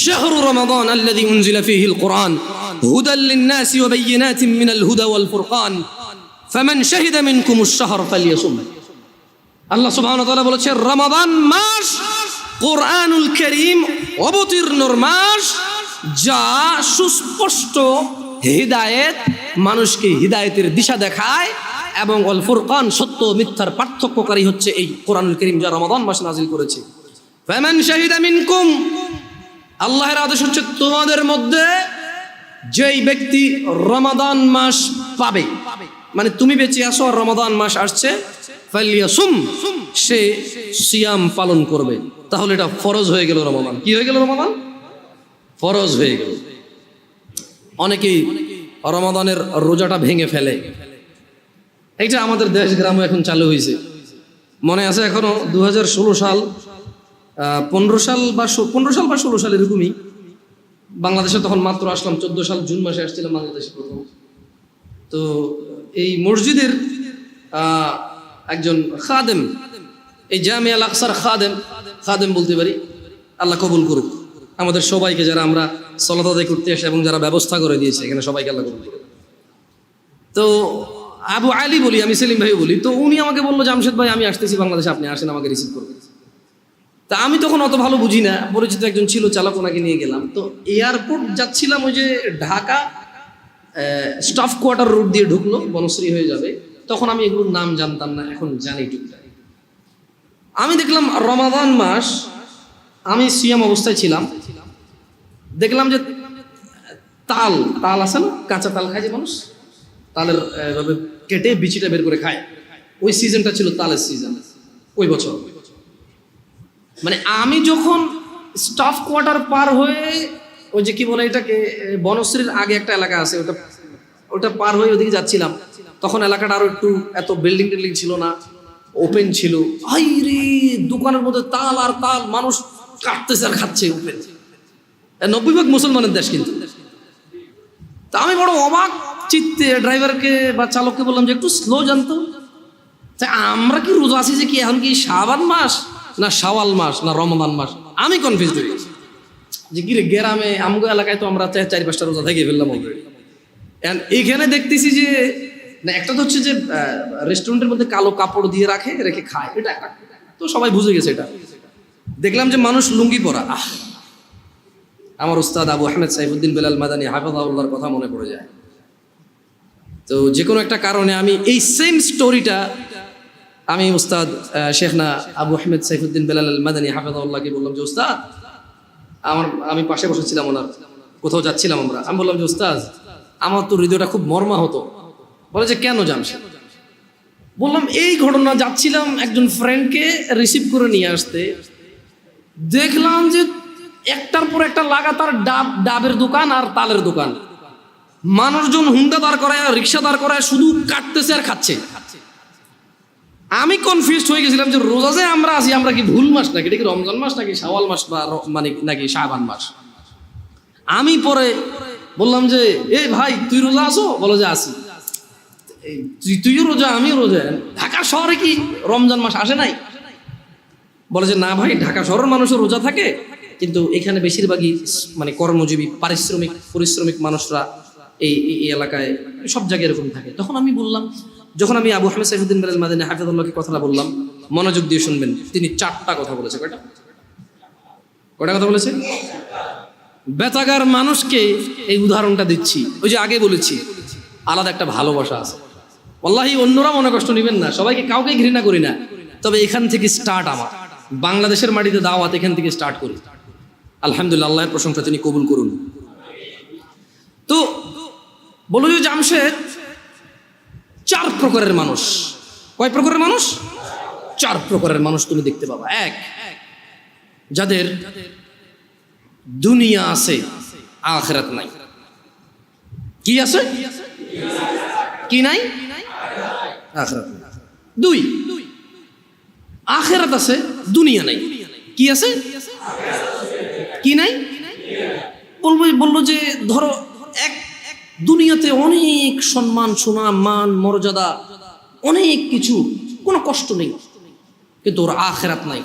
শাহরু রমাদান আল্লাযী উনজিলা ফীহিল কুরআন হুদাল লিন-নাসি ওয়া বায়িনাতিন মিনাল হুদা ওয়াল ফুরকান ফামান শাহিদা মিনকুমুশ শাহর ফালইয়াসুম। আল্লাহ সুবহানাহু ওয়া তাআলা বলেছেন রমাদান মাস কোরআনুল কারীম অবতীর্ণর মাস, যা সুস্পষ্ট হিদায়েত, মানুষকে হিদায়েতের দিশা দেখায়, এবং ওয়াল ফুরকান সত্য মিথ্যার পার্থক্যকারী হচ্ছে এই কোরআনুল কারীম, যা রমাদান মাসে নাযিল করেছে। ফামান শাহিদা মিনকুম, আল্লাহর আদেশ হচ্ছে তোমাদের মধ্যে যেই ব্যক্তি রমাদান মাস পাবে, মানে তুমি বেঁচে আসো আর রমাদান মাস আসছে, ফালইয়াসুম, সে সিয়াম পালন করবে। তাহলে এটা ফরজ হয়ে গেল রমাদান। কি হয়ে গেল? রমাদান ফরজ হয়ে গেল। অনেকেই রমাদানের রোজাটা ভেঙে ফেলে। এইটা আমাদের দেশ গ্রামে এখন চালু হয়েছে, মনে আছে এখনো 2016 সাল 15 সাল বা 16 সাল এরকমই বাংলাদেশে তখন মাত্র আসলাম, 14 সাল জুন মাসে আসছিলাম বাংলাদেশে প্রথম। তো এই মসজিদের একজন খাদেম, এই জামিয়া আল আকসার খাদেম বলতে পারি, আল্লাহ কবুল করুক আমাদের সবাইকে, যারা আমরা সালাত আদায় করতে আসে এবং যারা ব্যবস্থা করে দিয়েছে এখানে, সবাইকে আল্লাহ কবুল করুক। তো আবু আলী বলি, আমি সেলিম ভাই বলি। তো উনি আমাকে বললো, জামশেদ ভাই আমি আসতেছি বাংলাদেশে, আপনি আসেন, আমাকে রিসিভ করবেন। তা আমি তখন অত ভালো বুঝি না, পরিচিত একজন ছিল চালক, ওনাকে নিয়ে গেলাম। তো এয়ারপোর্ট যাচ্ছিলাম, ওই যে ঢাকা স্টাফ কোয়ার্টার রুট দিয়ে ঢুকলো, বনশ্রী হয়ে যাবে। তখন আমি এগুলোর নাম জানতাম না, এখন জানি টুকটাক। আমি দেখলাম রমাদান মাস, আমি সিয়াম অবস্থায় ছিলাম, দেখলাম যে তাল আছে না, কাঁচা তাল খায় যে মানুষ, তালের এভাবে কেটে বিচিটা বের করে খায়, ওই সিজনটা ছিল তালের সিজন ওই বছর। মানে আমি যখন স্টাফ কোয়ার্টার পার হয়ে, ওই যে কি বলে এটাকে, বনশ্রীর আগে একটা এলাকা আছে, ওটা পার হয়ে ওদিকে যাচ্ছিলাম, তখন এলাকাটা আরো একটু এত বিল্ডিং টিল্ডিং ছিল না, ওপেন ছিল। হাই রে, দোকানের মধ্যে তাল আর তাল, মানুষ কাটতেছে আর খাচ্ছে ওপেন। 90% মুসলমানের দেশ কিন্তু। তা আমি বড় অবাক চিত্তে ড্রাইভারকে বা চালককে বললাম যে একটু স্লো জানতো, আমরা কি রোজা আছি যে কি এখন কি শাবান মাস না শাওয়াল মাস না রমাদান মাস? আমি কনফিউজ হয়ে গেছি যে কি রে, গ্রামে আমগো এলাকায় তো আমরা 4-5টা রোজা থেকে ফেললাম অলরেডি। এইখানে দেখতেছি যে না, একটা তো হচ্ছে যে রেস্টুরেন্টের মধ্যে কালো কাপড় দিয়ে রেখে খায়, এটা একটা, তো সবাই বুঝে গেছে এটা। দেখলাম যে মানুষ লুঙ্গি পরা। আমার উস্তাদ আবু আহমেদ সাইফুদ্দিন বেলাল মাদানী হাফিজাহুল্লাহর কথা মনে পড়ে যায়। তো যে কোনো একটা কারণে আমি এই সেম স্টোরিটা আমি উস্তাদ শেখনা আবু আহমেদ সাইফুদ্দিন বেলাল মাদানী হাফিজাহুল্লাহকে বললাম যে উস্তাদ, আমি পাশে বসেছিলাম ওনার, কোথাও যাচ্ছিলাম আমরা, আমি বললাম যে উস্তাদ আমার তো হৃদয়টা খুব মর্মাহত। বলে যে কেন জামশেদ? বললাম এই ঘটনা, যাচ্ছিলাম একজন ফ্রেন্ডকে রিসিভ করে নিয়ে আসতে, দেখলাম যে একটার পর একটা লাগাতার ডাবের দোকান আর তালের দোকান, মানুষজন হুন্ডা দাঁড় করায়, রিক্সা দাঁড় করায়, শুধু কাটতেছে আর খাচ্ছে। আমি কনফিউজড হয়ে গেছিলাম যে রোজা যে আমরা আছি, আমরা কি ভুল মাস নাকি, এটা কি রমজান মাস নাকি শাওয়াল মাস বা মানে নাকি শাবান মাস? আমি পরে বললাম যে এই ভাই তুই রোজা আছো? বলো যে আছি। তুইও রোজা আমিও রোজা, ঢাকা শহরে কি রমজান মাস আসে নাই? বলে যে না ভাই, ঢাকা শহরের মানুষও রোজা থাকে, কিন্তু এখানে বেশিরভাগই মানে কর্মজীবী পরিশ্রমিক মানুষরা এই এলাকায় সব জায়গায় এরকম থাকে। তখন আমি বললাম, যখন আমি আবু আহমেদ সাইফুদ্দিন বেলাল মাদানী হাফিজাহুল্লাহকে কথাটা বললাম, মনোযোগ দিয়ে শুনবেন, তিনি 4টা কথা বলেছে। কয়টা কথা বলেছে? বেতাগার মানুষকে এই উদাহরণটা দিচ্ছি, ওই যে আগে বলেছি আলাদা একটা ভালোবাসা আছে। ওয়াল্লাহি অন্যরা মনে কষ্ট নেবেন না, সবাইকে কাউকে ঘৃণা করি না, তবে এখান থেকে স্টার্ট, আমার বাংলাদেশের মাটিতে দাওয়াত এখান থেকে স্টার্ট করি। আলহামদুলিল্লাহ, আল্লাহর প্রশংসা, তিনি কবুল করুন। তো বলো যে জামশেদ, 4 প্রকারের মানুষ। কয় প্রকারের মানুষ? 4 প্রকারের মানুষ তুমি দেখতে পাবা। 1, যাদের দুনিয়া আছে আখিরাত নাই। কি আছে? কি নাই? আখিরাত নাই। 2, আখিরাত আছে, দুনিয়া নাই। কি আছে? কি নাই? বলবো যে ধরো এক দুনিয়াতে অনেক সম্মান, সুনাম, মান, মর্যাদা, অনেক কিছু, কোনো কষ্ট নেই, কিন্তু ওর আখিরাত নাই।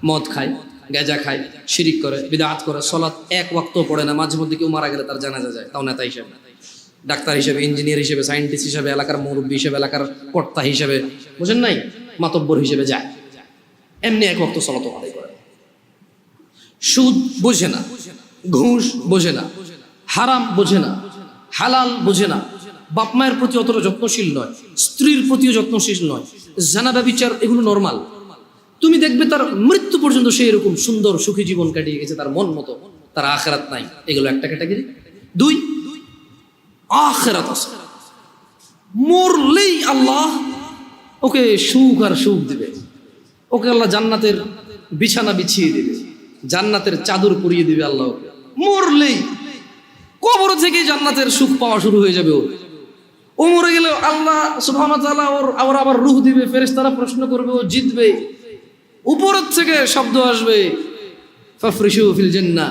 মদ খায়, গাঁজা খায়, শিরিক করে, বিদআত করে, সালাত এক ওয়াক্ত পড়ে না, মাঝে মধ্যে কেউ মারা গেলে তার জানাজা যায়, তাও নেতা হিসেবে, ডাক্তার হিসেবে, ইঞ্জিনিয়ার হিসেবে, সায়েন্টিস্ট হিসেবে, এলাকার মুরব্বী হিসেবে, এলাকার কর্তা হিসেবে, বুঝেন নাই, মাতব্বর হিসেবে যায়, এমনি এক ওয়াক্ত সালাত আদায় করে। সুদ বোঝে না, ঘুষ বোঝে না, হারাম বোঝে না, হালাল বোঝে না, বাপ মায়ের প্রতি অতটা যত্নশীল নয়, স্ত্রীর প্রতিও যত্নশীল নয়, জানা ব্যভিচার এগুলো নরমাল। তুমি দেখবে তার মৃত্যু পর্যন্ত সে এরকম সুন্দর সুখী জীবন কাটিয়ে গেছে তার মন মতো, তার আখিরাত নাই। এগুলো একটা ক্যাটাগরি। দুই, আখিরাত আছে, মরলেই আল্লাহ ওকে সুখ আর সুখ দিবে, ওকে আল্লাহ জান্নাতের বিছানা বিছিয়ে দিবে, জান্নাতের চাদর পরিয়ে দিবে আল্লাহ ওকে। মরলেই কবর থেকে জান্নাতের সুখ পাওয়া শুরু হয়ে যাবে ওর। ও মরে গেলে আল্লাহ সুবহানাহু ওয়া তাআলা ওর আবার রূহ দিবে, ফেরেশতারা প্রশ্ন করবে, ও জিতবে, উপরের থেকে শব্দ আসবে, ফাফরিশু ফিল জান্নাহ,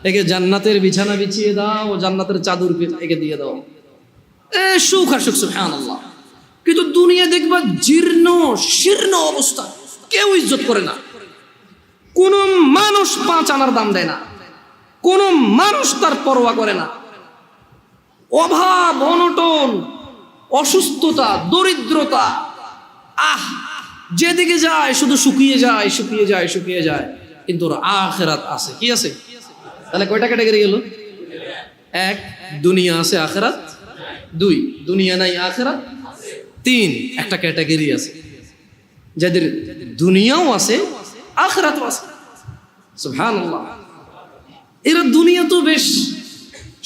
একে জান্নাতের বিছানা বিছিয়ে দাও, জান্নাতের চাদর একে দিয়ে দাও, সুখ আর সুখ, সুবহানাল্লাহ। কিন্তু দুনিয়া দেখবা জীর্ণ শীর্ণ অবস্থা, কেউ ইজ্জত করে না, কোন মানুষ 5 আনার দাম দেয় না, কোন মানুষ তার পরোয়া করে না, অভাব, অনটন, অসুস্থতা, দরিদ্রতা, যেদিকে যায় শুধু শুকিয়ে যায়, শুকিয়ে যায়, শুকিয়ে যায়। কিন্তু ওর আখিরাত আছে। কি আছে? তাহলে কয়টা ক্যাটাগরি গেল? 1, দুনিয়া আছে, আখিরাত। 2, দুনিয়া নাই, আখিরাত। 3, একটা ক্যাটাগরি আছে যাদের দুনিয়াও আছে, আখিরাতও আছে। সুবহানাল্লাহ। এরা দুনিয়া তো বেশ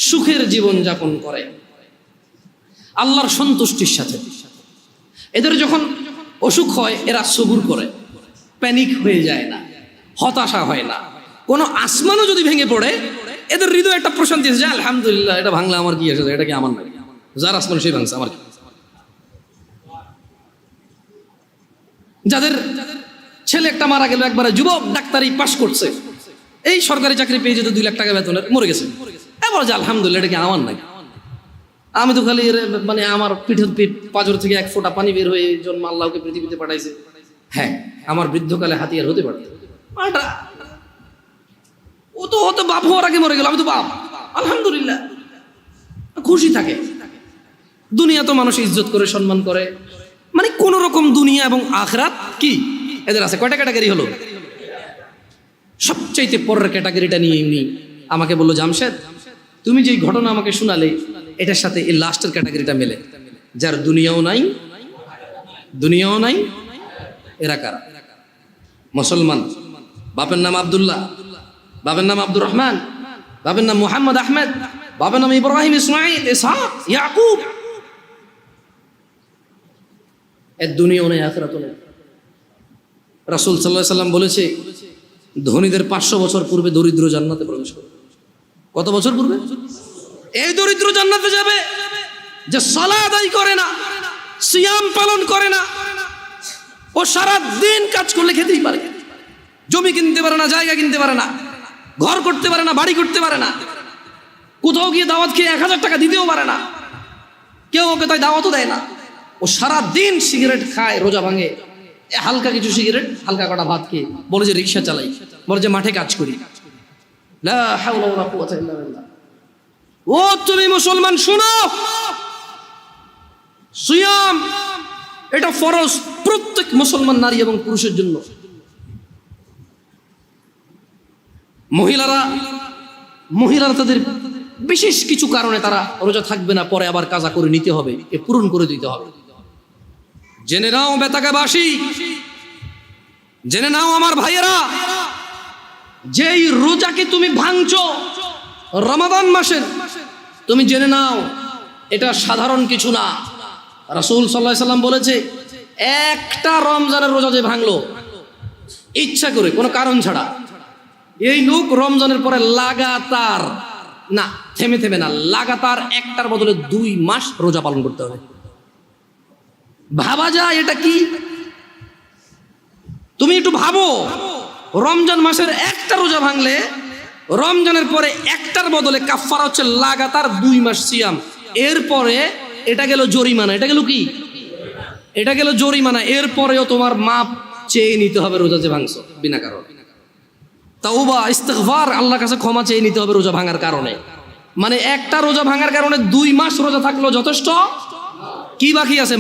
সুখের জীবন যাপন করে আল্লাহর সন্তুষ্টির সাথে। এদের যখন অসুখ হয় এরা সবুর করে, প্যানিক হয়ে যায় না, হতাশা হয় না। কোনো আসমানও যদি ভেঙে পড়ে এদের হৃদয়ে একটা প্রশান্তি আছে, আলহামদুলিল্লাহ, এটা ভাঙলে আমার কি আছে, এটা কি আমার নাই, যার আসমান সেই ভাঙছে, আমার কি। যাদের ছেলে একটা মারা গেল, একবারে যুবক, ডাক্তারি পাশ করছে, এই সরকারি চাকরি পেয়ে যেত 2 লাখ টাকা বেতনের, মরে গেছে, এবার যে আলহামদুলিল্লাহ, এটা কি আমার নাই, আমি তো খালি মানে আমার পিঠের পাঁজর থেকে 1 ফোঁটা পানি বের হয়ে জন্ম আল্লাহকে পৃথিবীতে পাঠাইছে। হ্যাঁ, আমার বৃদ্ধকালে হাতিয়ার হতে পারত, ও তো হতো বাপ হওয়ার আগে মরে গেল, আমি তো বাপ, আলহামদুলিল্লাহ, খুশি থাকে। দুনিয়া তো মানুষ ইজ্জত করে, সম্মান করে, মানে কোন রকম দুনিয়া এবং আখিরাত কি এদের আছে। কয়টা ক্যাটাগরি হলো? সবচাইতে পরের ক্যাটাগরিটা নিয়ে উনি আমাকে বললো, জামশেদ, তুমি যে ঘটনা আমাকে শোনালে এটার সাথে এই লাস্টের ক্যাটাগরিটা মেলে, যার দুনিয়াও নাই, দুনিয়াও নাই। এরা কারা? মুসলমান, বাপের নাম আব্দুল্লাহ, বাপের নাম আব্দুর রহমান, বাপের নাম মুহাম্মদ আহমেদ, বাপের নাম ইব্রাহিম, ইসমাইল, ইসহাক, ইয়াকুব। এর দুনিয়াও নেই, আখিরাতও নেই। রাসূল সাল্লাল্লাহু আলাইহি সাল্লাম বলেছে, ধনীদের 500 বছর পূর্বে দরিদ্র জান্নাতে প্রবেশ করবে। কত বছর পূর্বে? এই দরিদ্র জান্নাতে যাবে যে সালাত আদায় করে না, সিয়াম পালন করে না, ও সারা দিন কাজ করলে খেতেই পারে, জমি কিনতে পারে না, জায়গা কিনতে পারে না, ঘর করতে পারে না, বাড়ি করতে পারে না, কোথাও গিয়ে দাওয়াত খেয়ে 1000 টাকা দিতেও পারে না, কেউ ওকে তাই দাওয়াতও দেয় না। ও সারা দিন সিগারেট খায়, রোজা ভাঙে, হালকা কিছু সিগারেট, হালকা কটা ভাত খেয়ে বলে যে রিক্সা চালাই, বলে যে মাঠে কাজ করি। লা হাওলা ওয়ালা কুওয়াতা ইল্লা বিল্লাহ। ও তুমি মুসলমান শোনো, সিয়াম এটা ফরজ প্রত্যেক মুসলমান নারী এবং পুরুষের জন্য। মহিলারা তাদের বিশেষ কিছু কারণে তারা রোজা থাকবে না, পরে আবার কাজা করে নিতে হবে, এ পূরণ করে দিতে হবে। জেনে নাও বেতাকাবাসী, জেনে নাও আমার ভাইয়েরা, যেই রোজাকে তুমি ভাঙছো রমাদান মাসের, তুমি জেনে নাও এটা সাধারণ কিছু না। রাসূল সাল্লাল্লাহু আলাইহি সাল্লাম বলেছে, একটা রমজানের রোজা যে ভাঙলো ইচ্ছা করে, কোনো কারণ ছাড়া, এই লোক রমজানের পরে লাগাতার না, থেমে থেমে না, লাগাতার একটার বদলে 2 মাস রোজা পালন করতে হবে। ভাবা যায় এটা কি? তুমি একটু ভাবো, রমজান মাসের একটা রোজা ভাঙলে রমজানের পরে একটার বদলে কাফারা হচ্ছে লাগাতার 2 মাস সিয়াম। এরপরে এটা গেল জরিমানা, এটা গেল কি? এটা গেল জরিমানা। এরপরেও তোমার মাপ চেয়ে নিতে হবে রোজা যে ভাঙছো বিনা কারণ। তাওবা ইস্তিগফার, আল্লাহর কাছে ক্ষমা চেয়ে নিতে হবে রোজা ভাঙার কারণে। মানে একটা রোজা ভাঙার কারণে 2 মাস রোজা থাকলেও যথেষ্ট। কি বাকি আছে?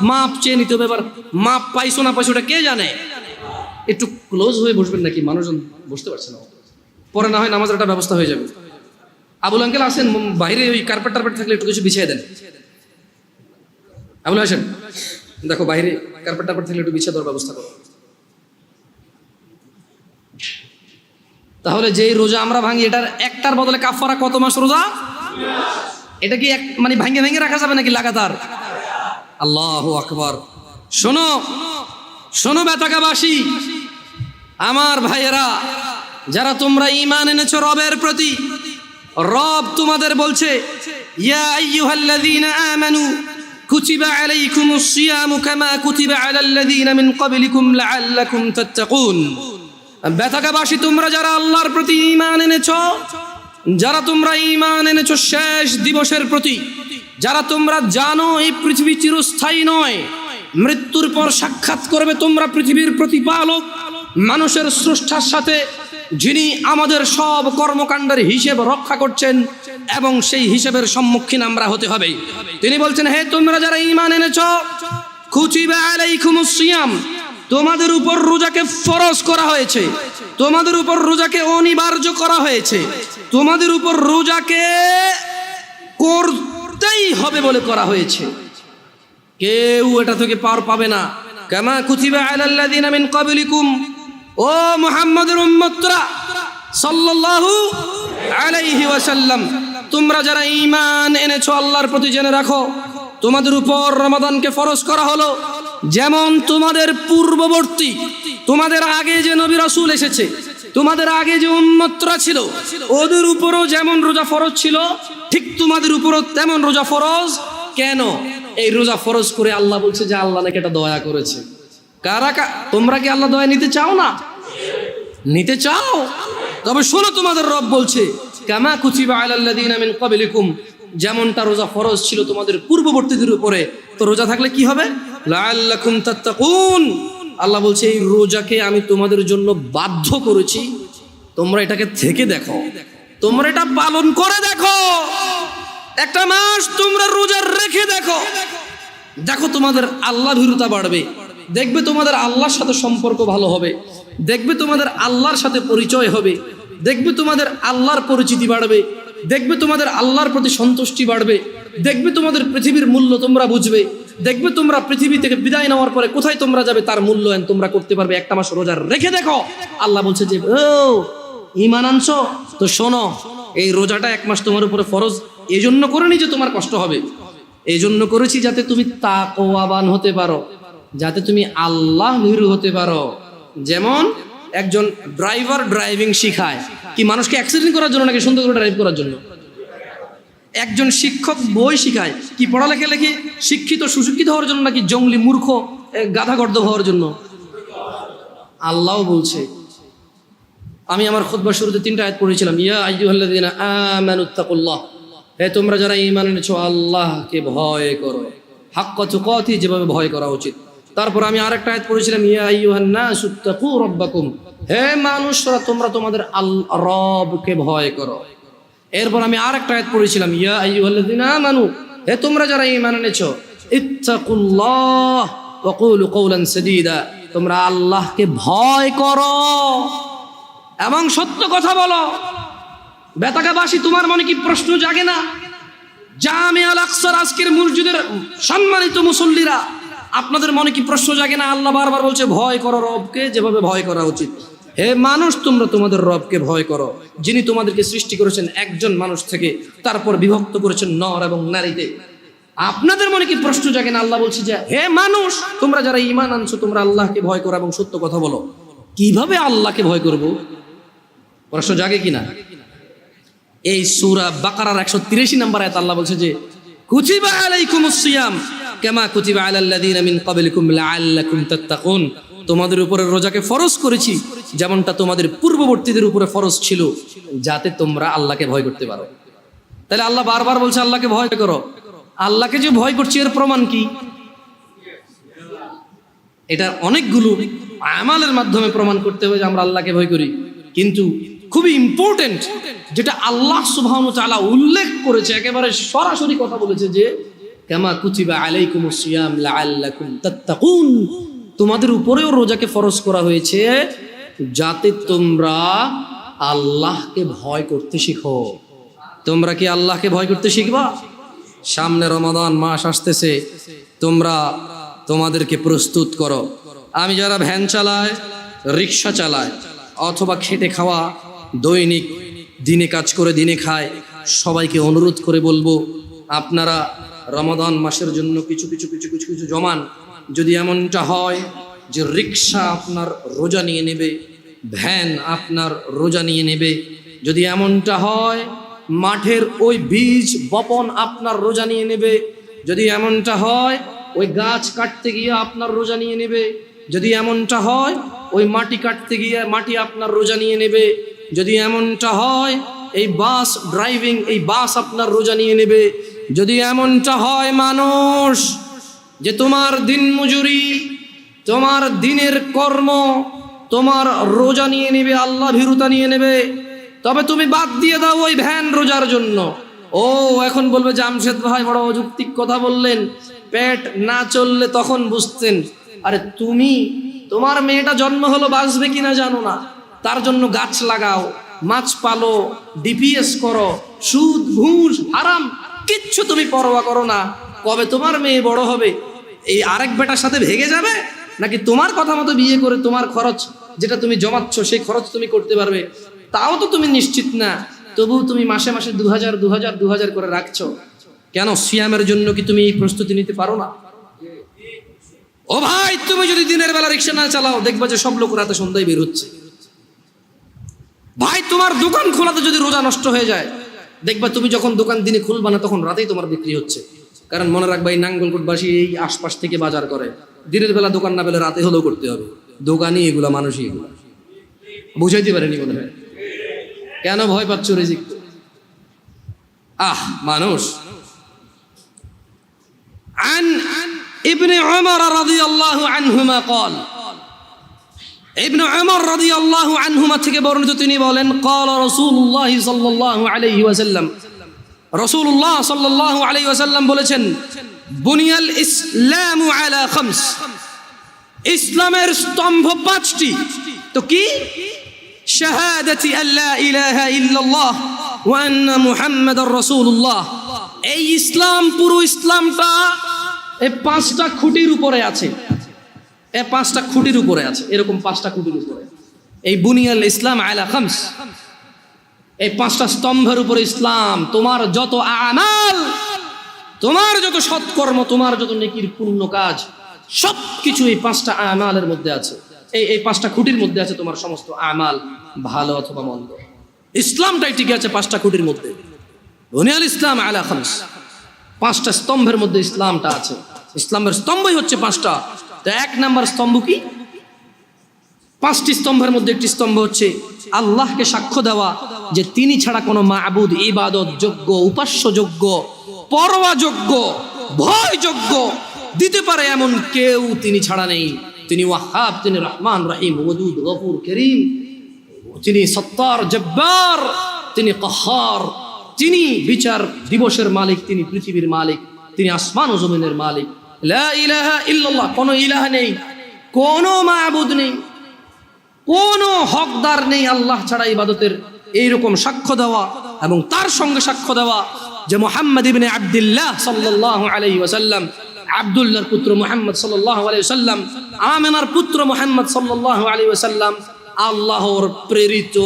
মাপ চেয়ে নিতে হবে। এবার মাপ পাইছো না পাইছো ওটা কে জানে। একটু ক্লোজ হয়ে বসবেন নাকি, মানুষজন বসতে পারছে না, পরে না হয় নামাজের একটা ব্যবস্থা হয়ে যাবে। আবুল আঙ্কেল আসেন, বাইরে ওই কার্পেট টার্পেট থাকলে একটু কিছু বিছিয়ে দেন। আবুল আসেন, দেখো বাইরে কার্পেট টার্পেট থাকলে একটু বিছিয়ে দেওয়ার ব্যবস্থা করো। তাহলে যেই রোজা আমরা ভাঙি, এটার একটার বদলে কাফারা কত মাস রোজা? এটা কি মানে ভাঙে ভেঙে রাখা যাবে নাকি লাগাতার? আল্লাহু আকবার। শোনো শোনো বেতাকাবাসী, আমার ভাইয়েরা, যারা তোমরা ঈমান এনেছো রবের প্রতি, রব তোমাদের বলছে ইয়া আইয়ুহাল্লাযীনা আমানু কুতিবা আলাইকুমুস সিয়ামু কামা কুতিবা আলাল্লাযীনা মিন ক্বাবলিকুম লাআল্লাকুম তাত্তাকুন। বেতাকাবাসী, তোমরা যারা আল্লাহর প্রতি ঈমান এনেছো, যারা তোমরা ঈমান এনেছো শেষ দিবসের প্রতি, যারা তোমরা জানো এই পৃথিবী চিরস্থায়ী নয়, মৃত্যুর পর সাক্ষাৎ করবে তোমরা পৃথিবীর প্রতিপালক মানুষের স্রষ্টার সাথে, যিনি আমাদের সব কর্মকাণ্ডের হিসেব রক্ষা করছেন এবং সেই হিসেবের সম্মুখীন আমরা হতে হবে। তিনি বলছেন, হে তোমরা যারা ঈমান এনেছো, কুতিবা আলাইকুমুস সিয়াম, তোমাদের উপর রোজাকে ফরজ করা হয়েছে, তোমাদের উপর রোজাকে অনিবার্য করা হয়েছে, তোমাদের উপর রোজাকে করতেই হবে বলে করা হয়েছে। কেউ এটা থেকে পার পাবে না। কামা কুতিবা আলাল্লাযীনা মিন ক্বাবলিকুম, ও মুহাম্মদের উম্মতরা সাল্লাল্লাহু আলাইহি ওয়াসাল্লাম, তোমরা যারা ঈমান এনেছো আল্লাহর প্রতি, জেনে রাখো তোমাদের উপর রমাদানকে ফরজ করা হলো যেমন তোমাদের পূর্ববর্তী, তোমাদের আগে যে নবী রাসূল এসেছে, তোমাদের আগে যে উম্মতরা ছিল, ওদের উপরও যেমন রোজা ফরজ ছিল, ঠিক তোমাদের উপরও তেমন রোজা ফরজ। কেন এই রোজা ফরজ করে আল্লাহ বলছে যে আল্লাহ নাকি এটা দয়া করেছে। তোমরা কি আল্লাহ দয়া নিতে চাও না? নিতে চাও? তবে শোনো, তোমাদের রব বলছে কামা কুতিবা আলাল্লাযীনা মিন ক্বাবলিকুম, যেমনটা রোজা ফরজ ছিল তোমাদের পূর্ববর্তীদের উপরে, তো রোজা থাকলে কি হবে? লাআল্লাকুম তাত্তাকুন। আল্লাহ বলছে এই রোজাকে আমি তোমাদের জন্য বাধ্য করেছি, তোমরা এটাকে থেকে দেখো, তোমরা এটা পালন করে দেখো, একটা মাস তোমরা রোজা রেখে দেখো, দেখো তোমাদের আল্লাহ ভীরুতা বাড়বে, দেখবে তোমাদের আল্লাহর সাথে সম্পর্ক ভালো হবে, দেখবে তোমাদের আল্লাহর সাথে পরিচয় হবে, দেখবে তোমাদের আল্লাহর পরিচিতি বাড়বে, দেখবে তোমাদের আল্লাহর প্রতি সন্তুষ্টি বাড়বে, দেখবে তোমাদের পৃথিবীর মূল্য তোমরা বুঝবে, দেখবে তোমরা পৃথিবী থেকে বিদায় নেওয়ার পরে কোথায় তোমরা যাবে তার মূল্যায়ন তোমরা করতে পারবে। একটা মাস রোজা রেখে দেখো। আল্লাহ বলছে যে ও ঈমান আনছো তো শোনো, এই রোজাটা 1 মাস তোমার উপরে ফরজ এই জন্য করিনি যে তোমার কষ্ট হবে, এই জন্য করেছি যাতে তুমি তাকওয়াবান হতে পারো, যাতে তুমি আল্লাহ ভীরু হতে পারো। যেমন একজন ড্রাইভার ড্রাইভিং শিখায় কি মানুষকে অ্যাক্সিডেন্ট করার জন্য নাকি সুন্দর করে ড্রাইভ করার জন্য? একজন শিক্ষক বই শিখায় কি পড়ালেখা লেখে শিক্ষিত সুশিক্ষিত হওয়ার জন্য নাকি জঙ্গলি মূর্খ গাধাগর্দ হওয়ার জন্য? আল্লাহ বলছে, আমি আমার খুতবার শুরুতে 3টা আয়াত পড়েছিলাম, ইয়া আইয়ুহাল্লাযীনা আমানুত্তাকুল্লাহ, হে তোমরা যারা ঈমান এনেছো আল্লাহকে ভয় করো, হাক্কা তুকাতি, যেভাবে ভয় করা উচিত। তারপর আমি আরেকটা আয়াত পড়েছিলাম, ইয়া আইয়ুহান নাসুত্তাকু রাব্বাকুম, হে মানুষরা তোমরা তোমাদের রবকে ভয় করো। এরপর আমি আরেকটা আয়াত পড়েছিলাম, ইয়া আইয়ুহাল্লাযীনা আমানু, হে তোমরা যারা ঈমান এনেছো ইত্তাকুল্লাহ ওয়া কুলু কওলান সাদীদা, তোমরা আল্লাহকে ভয় করো এবং সত্য কথা বলো। বেতাকাবাসী, তোমার মনে কি প্রশ্ন জাগে না? জামিয়া আল আকসার আজকের মসজিদের সম্মানিত মুসল্লিরা, আপনাদের মনে কি প্রশ্ন জাগে না? আল্লাহ বারবার বলছে ভয় করো রবকে, যেভাবে ভয় করা উচিত। হে মানুষ, তোমরা তোমাদের রবকে ভয় করো, যিনি তোমাদেরকে সৃষ্টি করেছেন একজন মানুষ থেকে, তারপর বিভক্ত করেছেন নর এবং নারীতে। আপনাদের মনে কি প্রশ্ন জাগে না? আল্লাহ বলছে যে হে মানুষ, তোমরা যারা ঈমান আনছো তোমরা আল্লাহকে ভয় করো এবং সত্য কথা বলো। কিভাবে আল্লাহকে ভয় করব? প্রশ্ন জাগে কিনা? এই সূরা বাকারার 183 নম্বর আয়াত আল্লাহ বলছে যে কুতিবা আলাইকুমুস সিয়াম কামা কুতিবা আলাল্লাযীনা মিন ক্বাবলিকুম লাআল্লাকুম তাত্তাকুন, তোমাদের উপরে রোজাকে ফরজ করেছি যেমনটা তোমাদের পূর্ববর্তীদের উপরে ফরজ ছিল, যাতে তোমরা আল্লাহকে ভয় করতে পারো। তাহলে আল্লাহ বারবার বলছে আল্লাহকে ভয় করো। আল্লাহকে যে ভয় করছি এর প্রমাণ কি? এটা অনেকগুলো আমালের মাধ্যমে প্রমাণ করতে হবে যে আমরা আল্লাহকে ভয় করি। কিন্তু খুবই ইম্পর্টেন্ট, যেটা আল্লাহ সুবহানাহু ওয়া তাআলা উল্লেখ করেছে, একেবারে সরাসরি কথা বলেছে যে কামা কুতিবা আলাইকুমুস সিয়াম লাআল্লাকুম তাত্তাকুন, তোমাদের উপরেও রোজাকে ফরজ করা হয়েছে যাতে তোমরা আল্লাহকে ভয় করতে শিখো। তোমরা কি আল্লাহকে ভয় করতে শিখবা? সামনে রমাদান মাস আসতেছে, তোমরা তোমাদেরকে প্রস্তুত করো। আমি যারা ভ্যান চালায়, রিক্সা চালায়, অথবা খেটে খাওয়া, দৈনিক দিনে কাজ করে দিনে খায়, সবাইকে অনুরোধ করে বলবো আপনারা রমাদান মাসের জন্য কিছু কিছু কিছু কিছু কিছু জমান। যদি এমনটা হয় যে রিক্সা আপনার রোজা নিয়ে নেবে, ভ্যান আপনার রোজা নিয়ে নেবে, যদি এমনটা হয় মাঠের ওই বীজ বপন আপনার রোজা নিয়ে নেবে, যদি এমনটা হয় ওই গাছ কাটতে গিয়ে আপনার রোজা নিয়ে নেবে, যদি এমনটা হয় ওই মাটি কাটতে গিয়ে মাটি আপনার রোজা নিয়ে নেবে, যদি এমনটা হয় এই বাস ড্রাইভিং, এই বাস আপনার রোজা নিয়ে নেবে, যদি এমনটা হয় মানুষ যে তোমার দিন মজুরি, তোমার দিনের কর্ম তোমার রোজা নিয়ে নেবে, আল্লাহ ভীরুতা নিয়ে নেবে, তবে তুমি বাদ দিয়ে দাও ওই ভ্যান রোজার জন্য। ও এখন বলবে জামশেদ ভাই বড় অযৌক্তিক কথা বললেন, পেট না চললে তখন বুঝতেন। আরে তুমি, তোমার মেয়েটা জন্ম হলো বাঁচবে কিনা জানো না, তার জন্য গাছ লাগাও, মাছ পালো, ডিপিএস করো, সুদ ঘুষ হারাম কিচ্ছু তুমি পরোয়া করো না। কবে তোমার মেয়ে বড় হবে এই আরেক বেটার সাথে ভেগে যাবে, নাকি তোমার কথা মতো বিয়ে করে তোমার খরচ যেটা তুমি জমাচ্ছ সেই খরচ তুমি করতে পারবে, তাও তো তুমি নিশ্চিত না। তবুও তুমি মাসে মাসে 2000 করে রাখছো কেন? সিয়ামের জন্য কি তুমি প্রস্তুতি নিতে পারো না? ও ভাই, তুমি যদি দিনের বেলা রিক্সা না চালাও, দেখবা যে সব লোক রাতে সন্ধ্যায় বের হচ্ছে। ভাই, তোমার দোকান খোলাতে যদি রোজা নষ্ট হয়ে যায়, দেখবা তুমি যখন দোকান দিনে খুলবা না তখন রাতেই তোমার বিক্রি হচ্ছে। কারণ মনে রাখবা এই নাঙ্গলকোটবাসী এই আশপাশ থেকে বাজার করে, দিনের বেলা দোকান না পেলে রাতে হলেও করতে হবে। দোকানই এগুলা, মানুষই এগুলা। বুঝাইতে পারেনি মনে হয়। কেন ভয় পাচ্ছ রিজিক? মানুষ। عن ابن عمر رضي الله عنهما قال, ابن عمر رضي الله عنهما থেকে বর্ণিত, তিনি বলেন قال رسول الله صلى الله عليه وسلم, রাসূলুল্লাহ সাল্লাল্লাহু আলাইহি ওয়াসাল্লাম বলেছেন বুনিয়াল ইসলামু আলা খামস, ইসলামের স্তম্ভ 5টি। তো কি? শাহাদাতি আল্লা ইলাহা ইল্লাল্লাহ ওয়া আন্না মুহাম্মাদার রাসূলুল্লাহ। এই ইসলাম, পুরো ইসলামটা এই 5টা খুঁটির উপরে আছে। এই 5টা খুঁটির উপরে আছে, এরকম 5টা খুঁটির উপরে। এই বুনিয়াল ইসলাম আলা খামস, এই 5টা স্তম্ভের উপরে ইসলাম। তোমার যত আমাল, তোমার যত সৎকর্ম, তোমার যত নেকির পুণ্য কাজ, সবকিছু এই 5টা আমালের মধ্যে আছে। এই 5টা খুঁটির মধ্যে আছে তোমার সমস্ত আমাল, ভালো অথবা মন্দ। ইসলামটাই টিকে আছে 5টা খুঁটির মধ্যে। বুনিয়াল ইসলাম আলা খামস, 5টা স্তম্ভের মধ্যে ইসলামটা আছে। ইসলামের স্তম্ভই হচ্ছে 5টা। তো 1 নাম্বার স্তম্ভ কি? 5টি স্তম্ভের মধ্যে একটি স্তম্ভ হচ্ছে আল্লাহকে সাক্ষ্য দেওয়া যে তিনি ছাড়া কোনো মাবুদ, ইবাদত যোগ্য, উপাস্য যোগ্য, পরোয়া যোগ্য, ভয় যোগ্য দিতে পারে এমন কেউ তিনি ছাড়া নেই। তিনি ওয়াহাব, তিনি রহমান রহিম, ওয়াদুদ, গফুর, করিম, তিনি সত্তার, জব্বার, তিনি কাহার, তিনি বিচার দিবসের মালিক, তিনি পৃথিবীর মালিক, তিনি আসমান ও জমিনের মালিক। লা ইলাহা ইল্লাল্লাহ, কোনো ইলাহ নেই, কোনো মাবুদ নেই, কোনো হকদার নেই আল্লাহ ছাড়া ইবাদতের, এইরকম সাক্ষ্য দেওয়া এবং তার সঙ্গে সাক্ষ্য দেওয়া যে মুহাম্মদ ইবনে আব্দুল্লাহ সাল্লাল্লাহু আলাইহি ওয়াসাল্লাম, আব্দুল্লাহর পুত্র মুহাম্মদ সাল্লাল্লাহু আলাইহি ওয়াসাল্লাম, আমেনার পুত্র মুহাম্মদ সাল্লাল্লাহু আলাইহি ওয়াসাল্লাম আল্লাহর প্রেরিত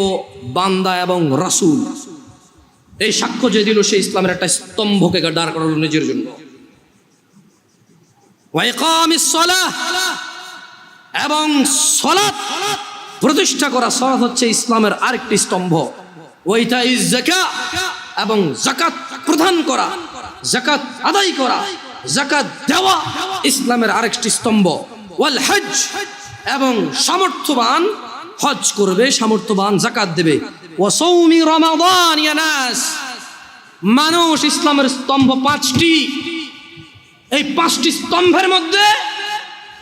বান্দা এবং রাসূল। এই সাক্ষ্য যে দিল, সেই ইসলামের একটা স্তম্ভকে দাঁড় করালো নিজের জন্য। ওয়া ইকামিস সালাহ, এবং সালাত প্রতিষ্ঠা করা। সালাত হচ্ছে ইসলামের আরেকটি স্তম্ভ। ওয়া ইতাইজ যাকাত, এবং যাকাত প্রদান করা, যাকাত আদায় করা, যাকাত দেওয়া ইসলামের আরেকটি স্তম্ভ। ওয়াল হজ, এবং সামর্থ্যবান হজ করবে, সামর্থ্যবান যাকাত দেবে। ওয়া সাওমি রমাদান, ইয়া নাস, মানুষ ইসলামের স্তম্ভ 5টি। এই 5টি স্তম্ভের মধ্যে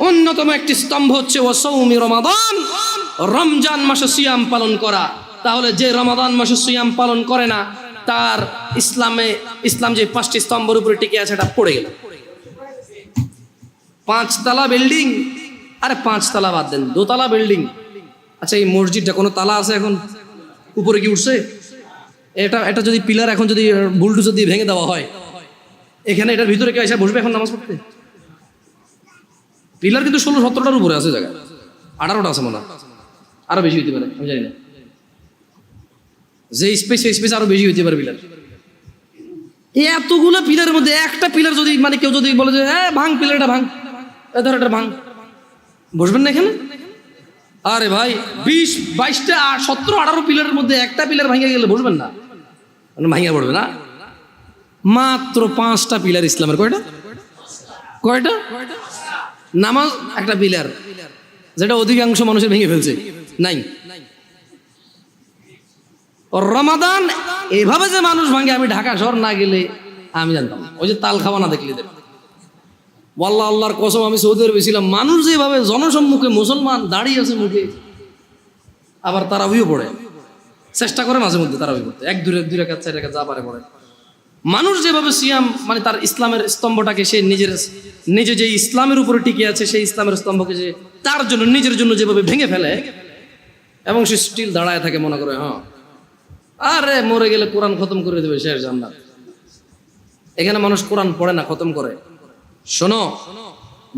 অন্যতম একটি স্তম্ভ হচ্ছে ওয়া সাওমি রমাদান, রমজান মাসে সিয়াম পালন করা, তাহলে যে রমাদান মাসে সিয়াম পালন করে না তার ইসলাম যে 5টি স্তম্ভের উপরে টিকে আছে এটা পড়ে গেল। 5 তলা বিল্ডিং, আরে 5 তলা বাদ দেন, 2 তলা বিল্ডিং। আচ্ছা এই মসজিদটা কোনো তালা আছে এখন? উপরে কি উঠছে? এটা যদি পিলার এখন যদি বুলডোজার দিয়ে ভেঙে দেওয়া হয়, এখানে এটার ভিতরে কেউ এসে বসবে এখন নামাজ পড়তে? পিলার কিন্তু 16-17টার উপরে আছে, জায়গা 18টা আছে মনে হয়, আরো বেশি হইতে পারে, আমি জানি না। যে স্পেস সেই স্পেস আরো বেশি হইতে পারে পিলার। এতগুলো পিলারের মধ্যে একটা পিলার যদি মানে কেউ যদি বলে যে হ্যাঁ ভাঙ, পিলারটা ভাঙ, ধর এটা ভাঙ, বসবেন না এখানে? আরে ভাই 20, 22টা 17, 18 পিলারের মধ্যে একটা পিলার ভাঙে গেলে বসবেন না? ভাঙিয়া পড়বে না? মাত্র 5টা পিলার ইসলামের। কয়টা? নামাজ একটা পিলার, যেটা অধিকাংশ মানুষের ভেঙে ফেলছে। নাই রমাদান এভাবে যে মানুষ ভাঙে, আমি ঢাকা শহর না গেলে আমি জানতাম। ওই যে তাল খাওয়া না দেখলে, ওয়াল্লাহ আল্লাহর কসম, আমি সৌদি আরবে ছিলাম, মানুষ যেভাবে জনসম্মুখে মুসলমান দাঁড়িয়ে আছে মুখে, আবার তারাবিও পড়ে, চেষ্টা করে মাঝে মধ্যে তারাবি পড়তে, 1-2 রাকাত 4 রাকাত যা পারে পড়ে। মানুষ যেভাবে সিয়াম মানে তার ইসলামের স্তম্ভটাকে সে নিজে যে ইসলামের উপরে টিকে আছে, সেই ইসলামের স্তম্ভকে যে তার জন্য নিজের জন্য যেভাবে ভেঙে ফেলে এবং সে স্টিল দাঁড়ায় থাকে, মনে করে হ্যাঁ আরে মরে গেলে কোরআন খতম করে দেবে, শেষ জান্নাত। এখানে মানুষ কোরআন পড়ে না, খতম করে। শোনো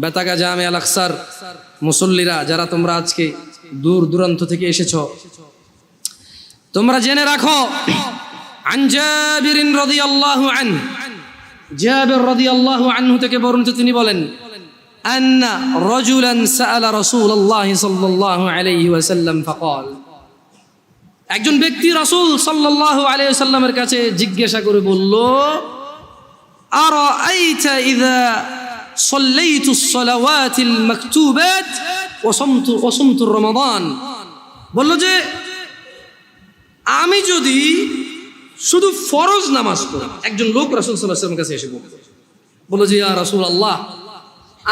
বেতাগা জামে আল আকসার মুসল্লিরা, যারা তোমরা আজকে দূর দূরান্ত থেকে এসেছো, তোমরা জেনে রাখো, আন জাবির রাদিয়াল্লাহু আনহু, জাবির রাদিয়াল্লাহু আনহু থেকে বর্ণিত, তিনি বলেন আন্না রাজুলান সাআলা রাসূলুল্লাহ সাল্লাল্লাহু আলাইহি ওয়াসাল্লাম ফাকাল, একজন ব্যক্তি রাসূল সাল্লাল্লাহু আলাইহি ওয়াসাল্লামের কাছে জিজ্ঞাসা করে বলল, আরাআইতা ইযা সাল্লাইতু আস-সালাওয়াতিল মাকতুবাত ওয়া সুমতু রমাদান, বলল যে আমি যদি শুধু ফরজ নামাজ পড়ি। একজন লোক রাসূল সাল্লাল্লাহু আলাইহি ওয়াসাল্লামের কাছে এসে বলল যে ইয়া রাসূলুল্লাহ,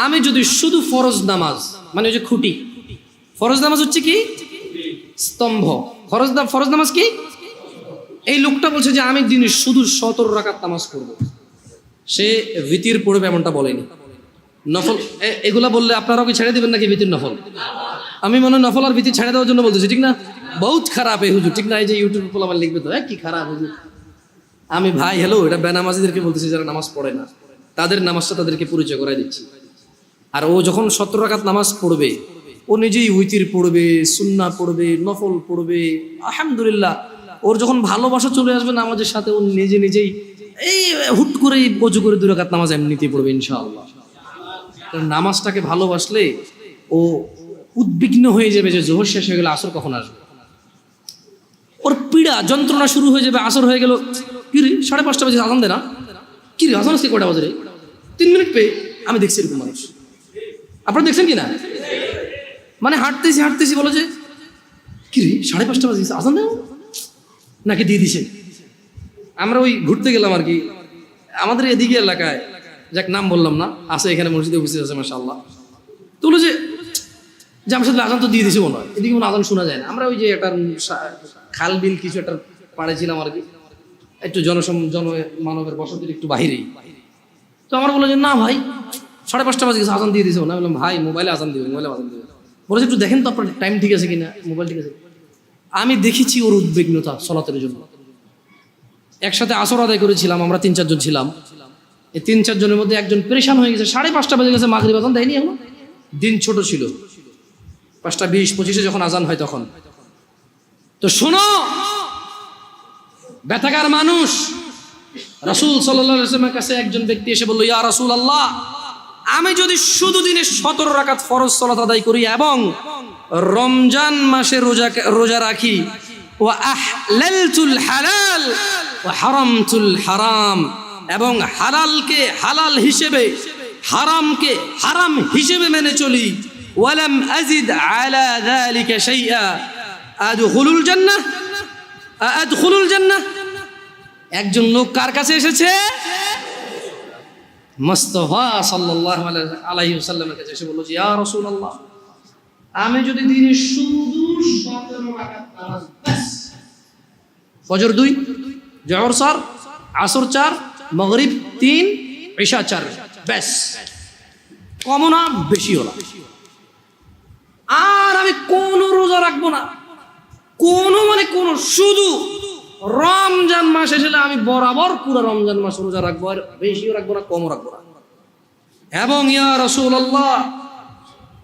আমি যদি শুধু ফরজ নামাজ, মানে ওই যে খুঁটি, ফরজ নামাজ হচ্ছে কি স্তম্ভ, ফরজ নামাজ কি? এই লোকটা বলছে যে আমি দিনে শুধু 17 রাকাত নামাজ পড়বো। সে ভিতির পড়বে এমনটা বলেনি, নফল এগুলা বললে আপনারাও কি ছেড়ে দিবেন নাকি ভিতির নফল? আমি মনে হয় নফল আর ভিতির ছেড়ে দেওয়ার জন্য বলতেছি, ঠিক না? বহুত খারাপ এই হুজুর, ঠিক না? এই যে ইউটিউব আমার লিখবে তো কি খারাপ হুজুর। আমি ভাই হ্যালো, এটা বেনামাজিদেরকে বলতেছি, যারা নামাজ পড়ে না, তাদের নামাজটা তাদেরকে পরিচয় করাই দিচ্ছি। আর ও যখন 17 রাকাত নামাজ পড়বে, ও নিজেই উইতির পড়বে, সুন্নাহ পড়বে, নফল পড়বে, আলহামদুলিল্লাহ। ওর যখন ভালোবাসা চলে আসবে নামাজের সাথে, ও নিজেই এই হুট করে অজু করে 2 রাকাত নামাজ এমনিতেই পড়বে ইনশাআল্লাহ। কারণ নামাজটাকে ভালোবাসলে ও উদ্বিগ্ন হয়ে যাবে যে জোহর শেষ হয়ে গেলে আসর কখন আসবে। ওর পীড়া যন্ত্রণা শুরু হয়ে যাবে, আসর হয়ে গেল, কি রে 5:30 বাজে আজান দে না, কি রে আজান আজকে কয়টা বাজে রে, 3 মিনিট পেয়ে। আমি দেখছি এরকম মানুষ, আপনারা দেখছেন কি না? মানে হাঁটতেছি বলো যে কি রে 5:30 বাজে আজান দেয় নাকি দিয়ে দিছে। আমরা ওই ঘুরতে গেলাম আর কি, আমাদের এদিকে এলাকায়, যাক নাম বললাম না, আছে এখানে মসজিদে উপস্থিত আছে মাশাআল্লাহ। তো বলো যে আমার সাথে আজান তো দিয়ে দিছে মনে হয়, এদিকে কোনো আজান শোনা যায় না। আমরা ওই যে একটা খাল বিল কিছু একটা পাড়ে ছিলাম আর কি, একটু জনমানবের বসতির একটু বাহিরেই। তো আমার বললো যে না ভাই 5:30 বাজে গেছে, আজান দিয়ে দিছে না। বললাম ভাই মোবাইলে আজান দিবে, বলেছে একটু দেখেন তো আপনার টাইম ঠিক আছে কিনা, মোবাইল ঠিক আছে। আমি দেখেছি ওর উদ্বিগ্নতা সলাতের জন্য। একসাথে আসর আদায় করেছিলাম, আমরা 3-4 জন ছিলাম। এই 3-4 জনের মধ্যে একজন পেরেশান হয়ে গেছে, 5:30 বাজে গেছে, মাগরিব আজান দেয়নি এখন। দিন ছোট ছিল, 5:20-25 যখন আজান হয় তখন। তো শোনো ব্যথাকার মানুষ, রাসূল সাল্লাল্লাহু আলাইহি ওয়াসাল্লামের কাছে একজন ব্যক্তি এসে বলল, ইয়া রাসূলুল্লাহ, আমি যদি শুধু দিনে 17 রাকাত ফরজ সালাত আদায় করি এবং রমজান মাসে রোজা রাখি, ওয়া আহলালতুল হালাল ওয়া হারামতুল হারাম, এবং হালালকে হালাল হিসেবে, হারামকে হারাম হিসেবে মেনে চলি, ওয়ালাম আযিদ আলা যালিকা শাইআ আদখুলুল জান্নাহ। একজন লোক কার কাছে এসেছে? মুস্তাফা সাল্লাল্লাহু আলাইহি ওয়াসাল্লামের কাছে এসে বলল, ইয়া রাসূলুল্লাহ, আমি যদি দিনে শুধু 17 রাকাত নামাজ, ব্যাস, ফজর 2, জোহর 4, আসর 4, মাগরিব 3, ইশা 4, ব্যাস, কম না বেশিও না। আর আমি কোনো রোজা রাখবো না, কোনো শুধু রমজান মাস এসে আমি বরাবর পুরো রমজান মাস রোজা রাখবো, আর বেশিও রাখবো না, কমও রাখবো না। এবং ইয়া রাসূলুল্লাহ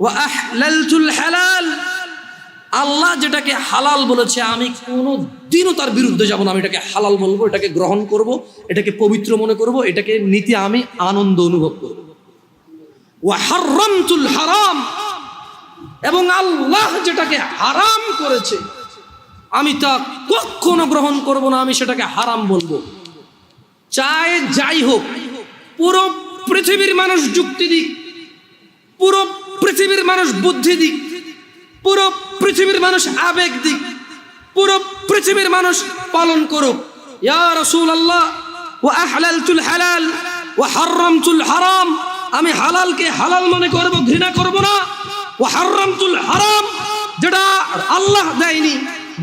ওয়া আহলালতুল হালাল, আল্লাহ যেটাকে হালাল বলেছে আমি কোনোদিনও তার বিরুদ্ধে যাব না। আমি এটাকে হালাল বলবো, এটাকে গ্রহণ করব, এটাকে পবিত্র মনে করব, এটাকে নিতে আমি আনন্দ অনুভব করব। ওয়া হারামতুল হারাম, এবং আল্লাহ যেটাকে হারাম করেছে আমি তা কখনো গ্রহণ করব না, আমি সেটাকে হারাম বলবো। চাই যাই হোক, পুরো পৃথিবীর মানুষ যুক্তি দিক, পুরো পৃথিবীর মানুষ বুদ্ধি দিক, পুরো পৃথিবীর মানুষ আবেগ দিক, পুরো পৃথিবীর মানুষ পালন করুক, ইয়া রাসূলুল্লাহ ওয়া আহলালতুল হালাল ওয়া হারামতুল হারাম, আমি হালালকে হালাল মনে করব, ঘৃণা করব না। ওয়া হারামতুল হারাম, যেটা আল্লাহ দেয়নি,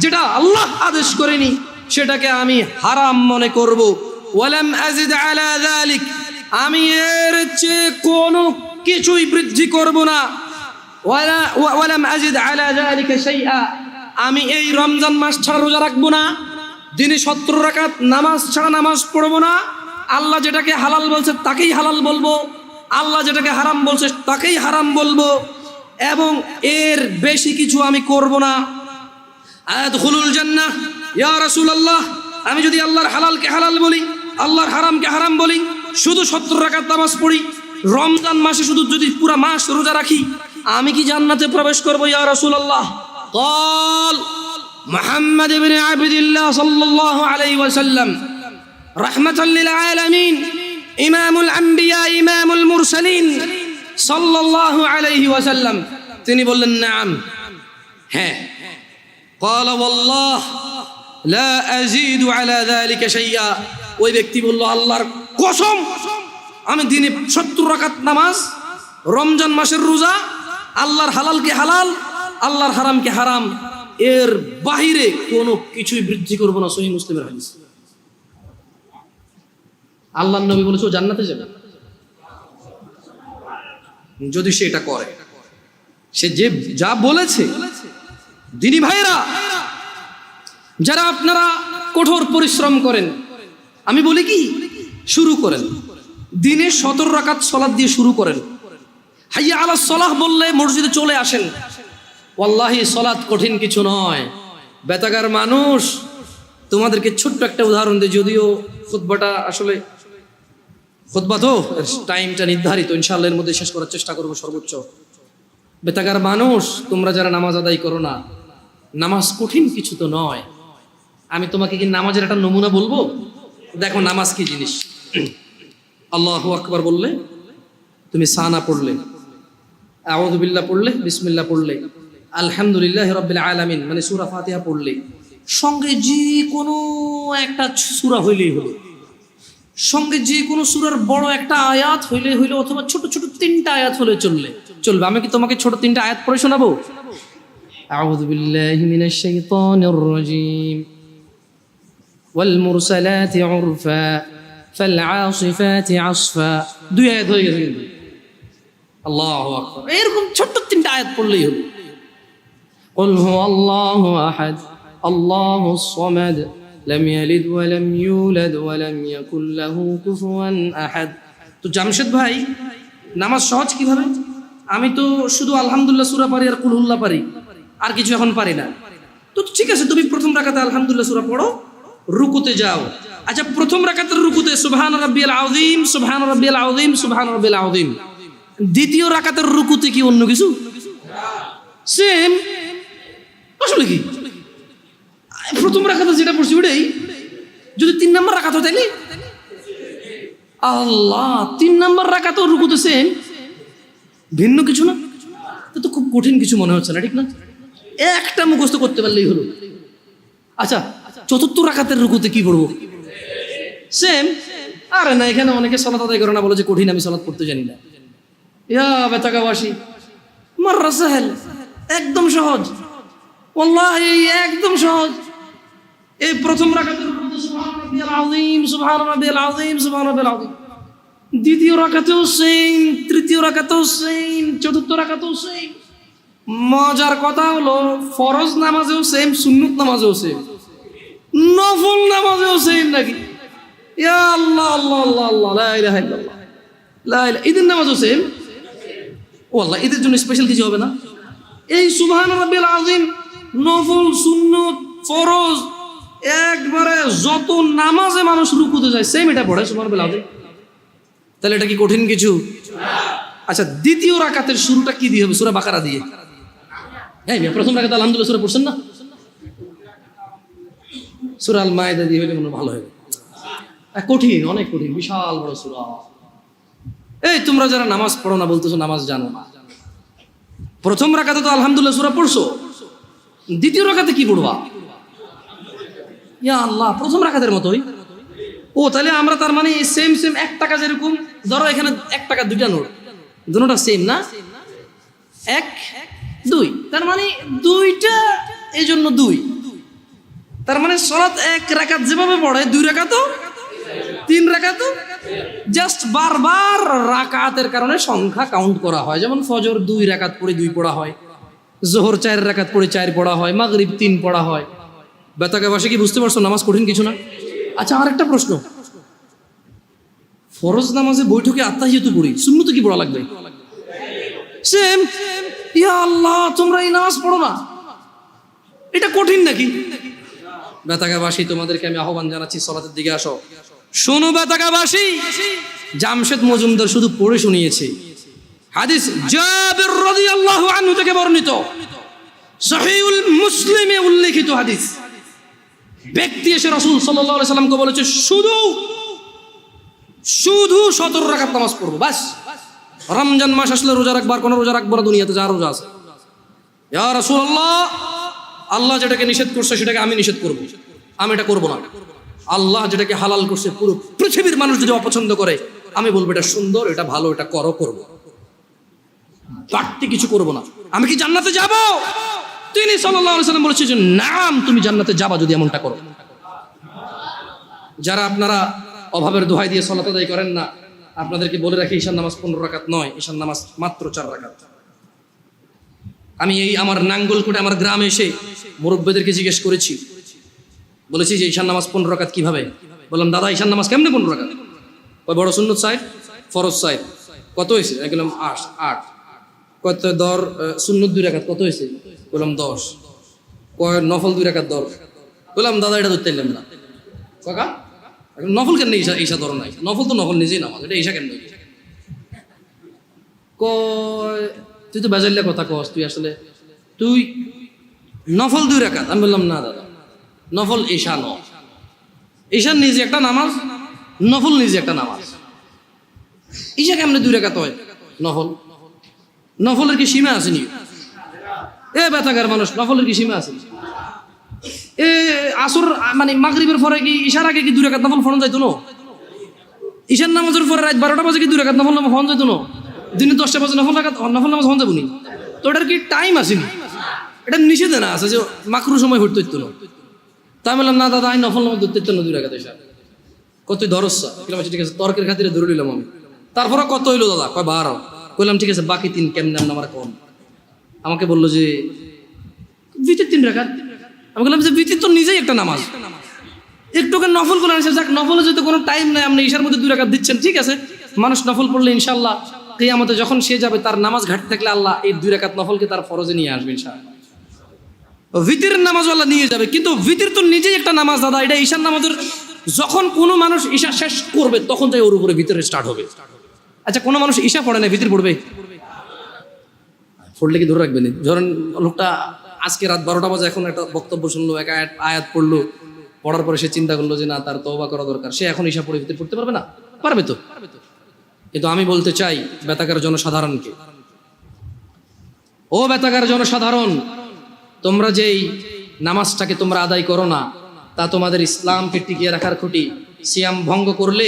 যেটা আল্লাহ আদেশ করেনি, সেটাকে আমি হারাম মনে করব। ওয়ালাম আযিদ আলা যালিক, আমি এর চেয়ে কোনো কিছুই বৃদ্ধি করব না। ওয়ালাম আযিদ আলা যালিকা শাইআ, আমি এই রমজান মাস ছাড়া রোজা রাখবো না, দিনে 17 রাকাত নামাজ ছাড়া নামাজ পড়বো না। আল্লাহ যেটাকে হালাল বলছে তাকেই হালাল বলবো, আল্লাহ যেটাকে হারাম বলছে তাকেই হারাম বলবো, এবং এর বেশি কিছু আমি করব না। আদখুলুল জান্নাহ ইয়া রাসূলুল্লাহ, আমি যদি আল্লাহর হালালকে হালাল বলি, আল্লাহর হারামকে হারাম বলি, শুধু 17 রাকাত নামাজ পড়ি, রমজান মাসে শুধু যদি পুরো মাস রোজা রাখি, আমি কি জান্নাতে প্রবেশ করব ইয়া রাসূলুল্লাহ? قال محمد بن عبد الله صلى الله عليه وسلم رحمة للعالمين إمام الأنبياء إمام المرسلين صلى الله عليه وسلم, তিনি বললেন নাম, হ্যাঁ। قال والله لا أزيد على ذلك شيئا, ওই ব্যক্তি বলল আল্লাহর কসম, আমি দিনে 70 রাকাত নামাজ, রমজান মাসের রোজা, আল্লাহর হালালকে হালাল, আল্লাহর হারামকে হারাম, এর বাহিরে কোনো কিছুই বৃদ্ধি করব না। সহিহ মুসলিমের হাদিস। আল্লাহর নবী বলেছে ও জান্নাতে যাবে যদি সে এটা করে, সে যে যা বলেছে। দিনী ভাইরা, যারা আপনারা কঠোর পরিশ্রম করেন, আমি বলি কি, শুরু করেন দিনে 17 রাকাত সালাত দিয়ে শুরু করেন। হাইয়া আলাস সালাহ বললে মসজিদে চলে আসেন। ওয়াল্লাহি সালাত কঠিন কিছু নয়। বেতাগার মানুষ, তোমাদেরকে ছোট্ট একটা উদাহরণ দিই, যদিও খুতবাটা আসলে খুতবা তো টাইমটা নির্ধারিত, ইনশাআল্লাহ এর মধ্যে শেষ করার চেষ্টা করবো সর্বোচ্চ। বেতাগার মানুষ, তোমরা যারা নামাজ আদায় করো না, নামাজ কঠিন কিছু তো নয়। আমি তোমাকে কি নামাজের একটা নমুনা বলবো? দেখো নামাজ কি জিনিস। আল্লাহু আকবার বললে, তুমি সানা পড়লে, আউযু বিল্লাহ পড়লে, বিসমিল্লাহ পড়লে, আলহামদুলিল্লাহি রাব্বিল আলামিন মানে সূরা ফাতিহা পড়লে, সঙ্গে যে কোনো একটা সূরা হইলেই হলো, সঙ্গে যে কোনো সূরার বড় একটা আয়াত হইলেই হইলো, অথবা ছোট ছোট 3টা আয়াত হলে চলবে। আমি কি তোমাকে ছোট 3টা আয়াত পড়ে শোনাবো? আউযু বিল্লাহি মিনাশ শাইতানির রাজীম, ওয়াল মুরসালাতি উরফা ফাল আসিফাতি আসফা, 2 আয়াত হয়ে গেছে। আল্লাহু আকবার, এরকম ছোট 3টা আয়াত পড়লেই হলো। قل هو الله أحد الله الصمد لم يلد ولم يولد ولم يكن له كفوا أحد। তো জামশেদ ভাই, নামাজ সহজ কিভাবে? আমি তো শুধু আলহামদুলিল্লাহ সূরা পারি আর কুল হুল্লাহ পারি, আর কিছু এখন পারি না। তো ঠিক আছে, তুমি প্রথম রাকাতে আলহামদুলিল্লাহ সূরা পড়ো, রুকুতে যাও। আচ্ছা, প্রথম রাকাতের রুকুতে সুবহান রাব্বিয়াল আযীম, সুবহান রাব্বিয়াল আযীম, সুবহান রাব্বিয়াল আযীম। দ্বিতীয় রাকাতের রুকুতে কি অন্য কিছু? সেম। আসলে কি প্রথম রাকাতে যেটা পড়ছি ওটাই, যদি 3 নম্বর রাকাত হয় তাইলে আল্লাহ 3 নম্বর রাকাত ও রুকুতে সেম, ভিন্ন কিছু না। তো খুব কঠিন কিছু মনে হচ্ছে না, ঠিক না? একটা মুখস্থ করতে পারলেই হলো। আচ্ছা, চতুর্থ রাকাতের রুকুতে কি পড়বো? সেম। আরে না, এখানে অনেকে সালাত আদায় করে না, বলে যে কঠিন, আমি সালাত পড়তে জানি না। ইয়া বেতাগাবাসী, মাররা সাহেল, একদম সহজ, ওয়াল্লাহি একদম সহজ। এই প্রথম রাকাতের মধ্যে সুবহান রাব্বিয়াল আযীম, সুবহান রাব্বিয়াল আযীম, সুবহান রাব্বিয়াল আযীম। দ্বিতীয় রাকাতেও সেম, তৃতীয় রাকাতেও সেম, চতুর্থ রাকাতেও সেম। মজার কথা হলো ফরজ নামাজেও সেম, সুন্নত নামাজেও সেম, নফল নামাজেও সেম নাকি? ইয়া আল্লাহ আল্লাহ আল্লাহ আল্লাহ, লা ইলাহা ইল্লাল্লাহ, লা ইলাহা। ঈদের নামাজও সেম। ও আল্লাহ, ঈদের জন্য স্পেশাল কিছু হবে না? এই সুবহান রাব্বিয়াল আযীম, নফল, সুন্নত, ফরজ, একবারে যত নামাজে মানুষ রুকুতে যায় সেম এটা পড়ে সুবহান রাব্বিয়াল আযীম। তাহলে এটা কি কঠিন কিছু? আচ্ছা, দ্বিতীয় রাকাতের শুরুটা কি দিয়ে হবে? সূরা বাকারা দিয়ে। হ্যাঁ, প্রথম রাকাতে আলহামদুলিল্লাহ সূরা পড়ছেন না? সূরা আল মায়েদা দিয়ে হলে মনে ভালো হবে। কঠিন, অনেক কঠিন, বিশাল বড় সূরা। এই তোমরা যারা নামাজ পড়ো না বলতেছো নামাজ জানো না, প্রথম রাকাতে তো আলহামদুলিল্লাহ সূরা পড়ছো, দ্বিতীয় রাকাতে কি পড়বা? ইয়া আল্লাহ, প্রথম রাকাতের মতোই। ও তাহলে আমরা তার মানে সেম সেম 1 টাকা, যেরকম ধরো এখানে 1 টাকা দুইটা নোট, দুটোটা সেম না, 1 2, তার মানে দুইটা, এই জন্য 2। তার মানে সালাত 1 রাকাত যেভাবে পড়ে 2 রাকাতও 3 রাকাতও, জাস্ট বারবার রাকাতের কারণে সংখ্যা কাউন্ট করা হয়। যেমন ফজর 2 রাকাত পড়ে 2 পড়া হয়, জোহর 4 রাকাত পড়ে 4 পড়া হয়, মাগরিব 3 পড়া হয়। বেতাকে বাসে কি বুঝতে পারছো নামাজ কঠিন কিছু না? আচ্ছা, আরেকটা প্রশ্ন, ফরজ নামাজে বৈঠকে আত্তাহিয়াতু পড়ি, সুন্নতে কি পড়া লাগবে? সেম। ইয়া আল্লাহ, তোমরা এই নামাজ পড়ো না, এটা কঠিন নাকি? বেতাকাবাসী, তোমাদেরকে আমি আহ্বান জানাচ্ছি সালাতের দিকে আসো। শোনো বেতাকাবাসী, জামশেদ মজুমদার শুধু পড়ে শুনিয়েছে। হাদিস জাবির রাদিয়াল্লাহু আনহু থেকে বর্ণিত, সহিহুল মুসলিমে উল্লেখিত হাদিস। ব্যক্তি এসে রাসূল সাল্লাল্লাহু আলাইহি সাল্লামকে বলেছে, শুধু 17 রাকাত নামাজ পড়বো, বাস। রমজান মাস আসলে রোজা রাখবার, কোন রোজা রাখবো না দুনিয়াতে, যা রোজা আছে। ইয়া রাসূলুল্লাহ, আল্লাহ যেটাকে নিষেধ করছে সেটাকে আমি নিষেধ করব, আমি এটা করব না। আল্লাহ যেটাকে হালাল করছে, পুরো পৃথিবীর মানুষ যদি অপছন্দ করে, আমি বলবো এটা সুন্দর, এটা ভালো, এটা করব, বাড়তি কিছু করব না। আমি কি জান্নাতে যাব? তিনি সাল্লাল্লাহু আলাইহি সাল্লাম বলেছেন যে নাম, তুমি জান্নাতে যাবা যদি এমনটা করো। যারা আপনারা অভাবের দোহাই দিয়ে সালাত আদায় করেন না, আপনাদেরকে বলে রাখি, ঈশার নামাজ 15 রাকাত নয়, ঈশার নামাজ মাত্র 4 রাকাত। আমি এই আমার নাঙ্গলকোটে আমার গ্রামে এসে মুরব্বিদেরকে জিজ্ঞেস করেছি, বলেছি যে ঈশার নামাজ 15 রাকাত কিভাবে? বললাম, দাদা ঈশার নামাজ কেমনে 15 রাকাত? ওই বড় সুন্নত সাইড, ফরজ সাইড কত হয়েছে? বললাম 8। কত দর সুন্নত 2 রাকাত কত হয়েছে? বললাম 10। কয় নফল 2 রাকাত 10। বললাম দাদা এটা ধরতে না কাকা, নফল কেন ঈশা ধরো নাই? নফল তো নফল নিজেই নামাজ, এটা ঈশা কেন? কয় তুই তো বেজাল্লা কথা কস, তুই নফল 2 রাকাত। আমি বললাম না দাদা, নফল ঈশা ন, ঈশার নিজে একটা নামাজ, নফল নিজে একটা নামাজ। ঈশা কেমনে 2 রাকাত হয়? নফলের কি সীমা আসেনি? এ ব্যথাগার মানুষ, নফলের কি সীমা আছে? এ আসর মানে মাগরিবের পরে কি ঈশার আগে কি 2 রাকাত নফল ফরজ যাইতো না? ঈশার নামাজের পরে রাত 12টা বাজে কি 2 রাকাত নফল ফরজ যাইতো না? দিনে 10টা বাজে নফল নামাজ ফরজ যাবনি? তো এটার কি টাইম আসেনি? এটা নিষেধ না আছে যে মাকরু সময় হইতো না? তাই বললাম না দাদা, আমি নফল নামাজ ধরতে 2 রাকাত ঈশা। কত ধরস্যা? ঠিক আছে, তর্কের খাতিরে ধরে নিলাম আমি। তারপরে কত হইলো দাদা? কয় 12। কইলাম ঠিক আছে, বাকি 3 কেমনে আমার কোন? আমাকে বললো যে ভিতর 3 রাকাত। আমি বললাম যে ভিতর তো নিজেই একটা নামাজ, একটুকে নফল করে আনছে, যাক নফলে যেহেতু কোনো টাইম নাই, আপনি ঈশার মধ্যে 2 রাকাত দিচ্ছেন, ঠিক আছে। মানুষ নফল পড়লে ইনশাল্লাহ কিয়ামতে যখন সে যাবে, তার নামাজ ঘাটতি থাকলে আল্লাহ এই 2 রাকাত নফলকে তার ফরজে নিয়ে আসবে ইনশাআল্লাহ। ভিতরের নামাজ আল্লাহ নিয়ে যাবে, কিন্তু ভিতর তো নিজেই একটা নামাজ দাদা। এটা ঈশার নামাজের যখন কোনো মানুষ ঈশা শেষ করবে তখন তাই ওর উপরে ভিতরে স্টার্ট হবে। আচ্ছা, কোনো মানুষ ঈশা পড়ে না, ভিতর পড়বে? পড়লে কি ধরে রাখবেন? ধরেন লোকটা আজকে রাত 12টা বাজে এখন একটা বক্তব্য শুনলো, এক আয়াত পড়লো, পড়ার পরে সে চিন্তা করলো যে না, তার তওবা করা দরকার, সে এখন ঈশা পড়ে ভিতরে পড়তে পারবে না? পারবে তো। কিন্তু আমি বলতে চাই বেতাকার জনসাধারণকে, ও বেতাকার জনসাধারণ, তোমরা যেই নামাজটাকে তোমরা আদায় করো না, তা তোমাদের ইসলামকে টিকিয়ে রাখার খুঁটি। সিয়াম ভঙ্গ করলে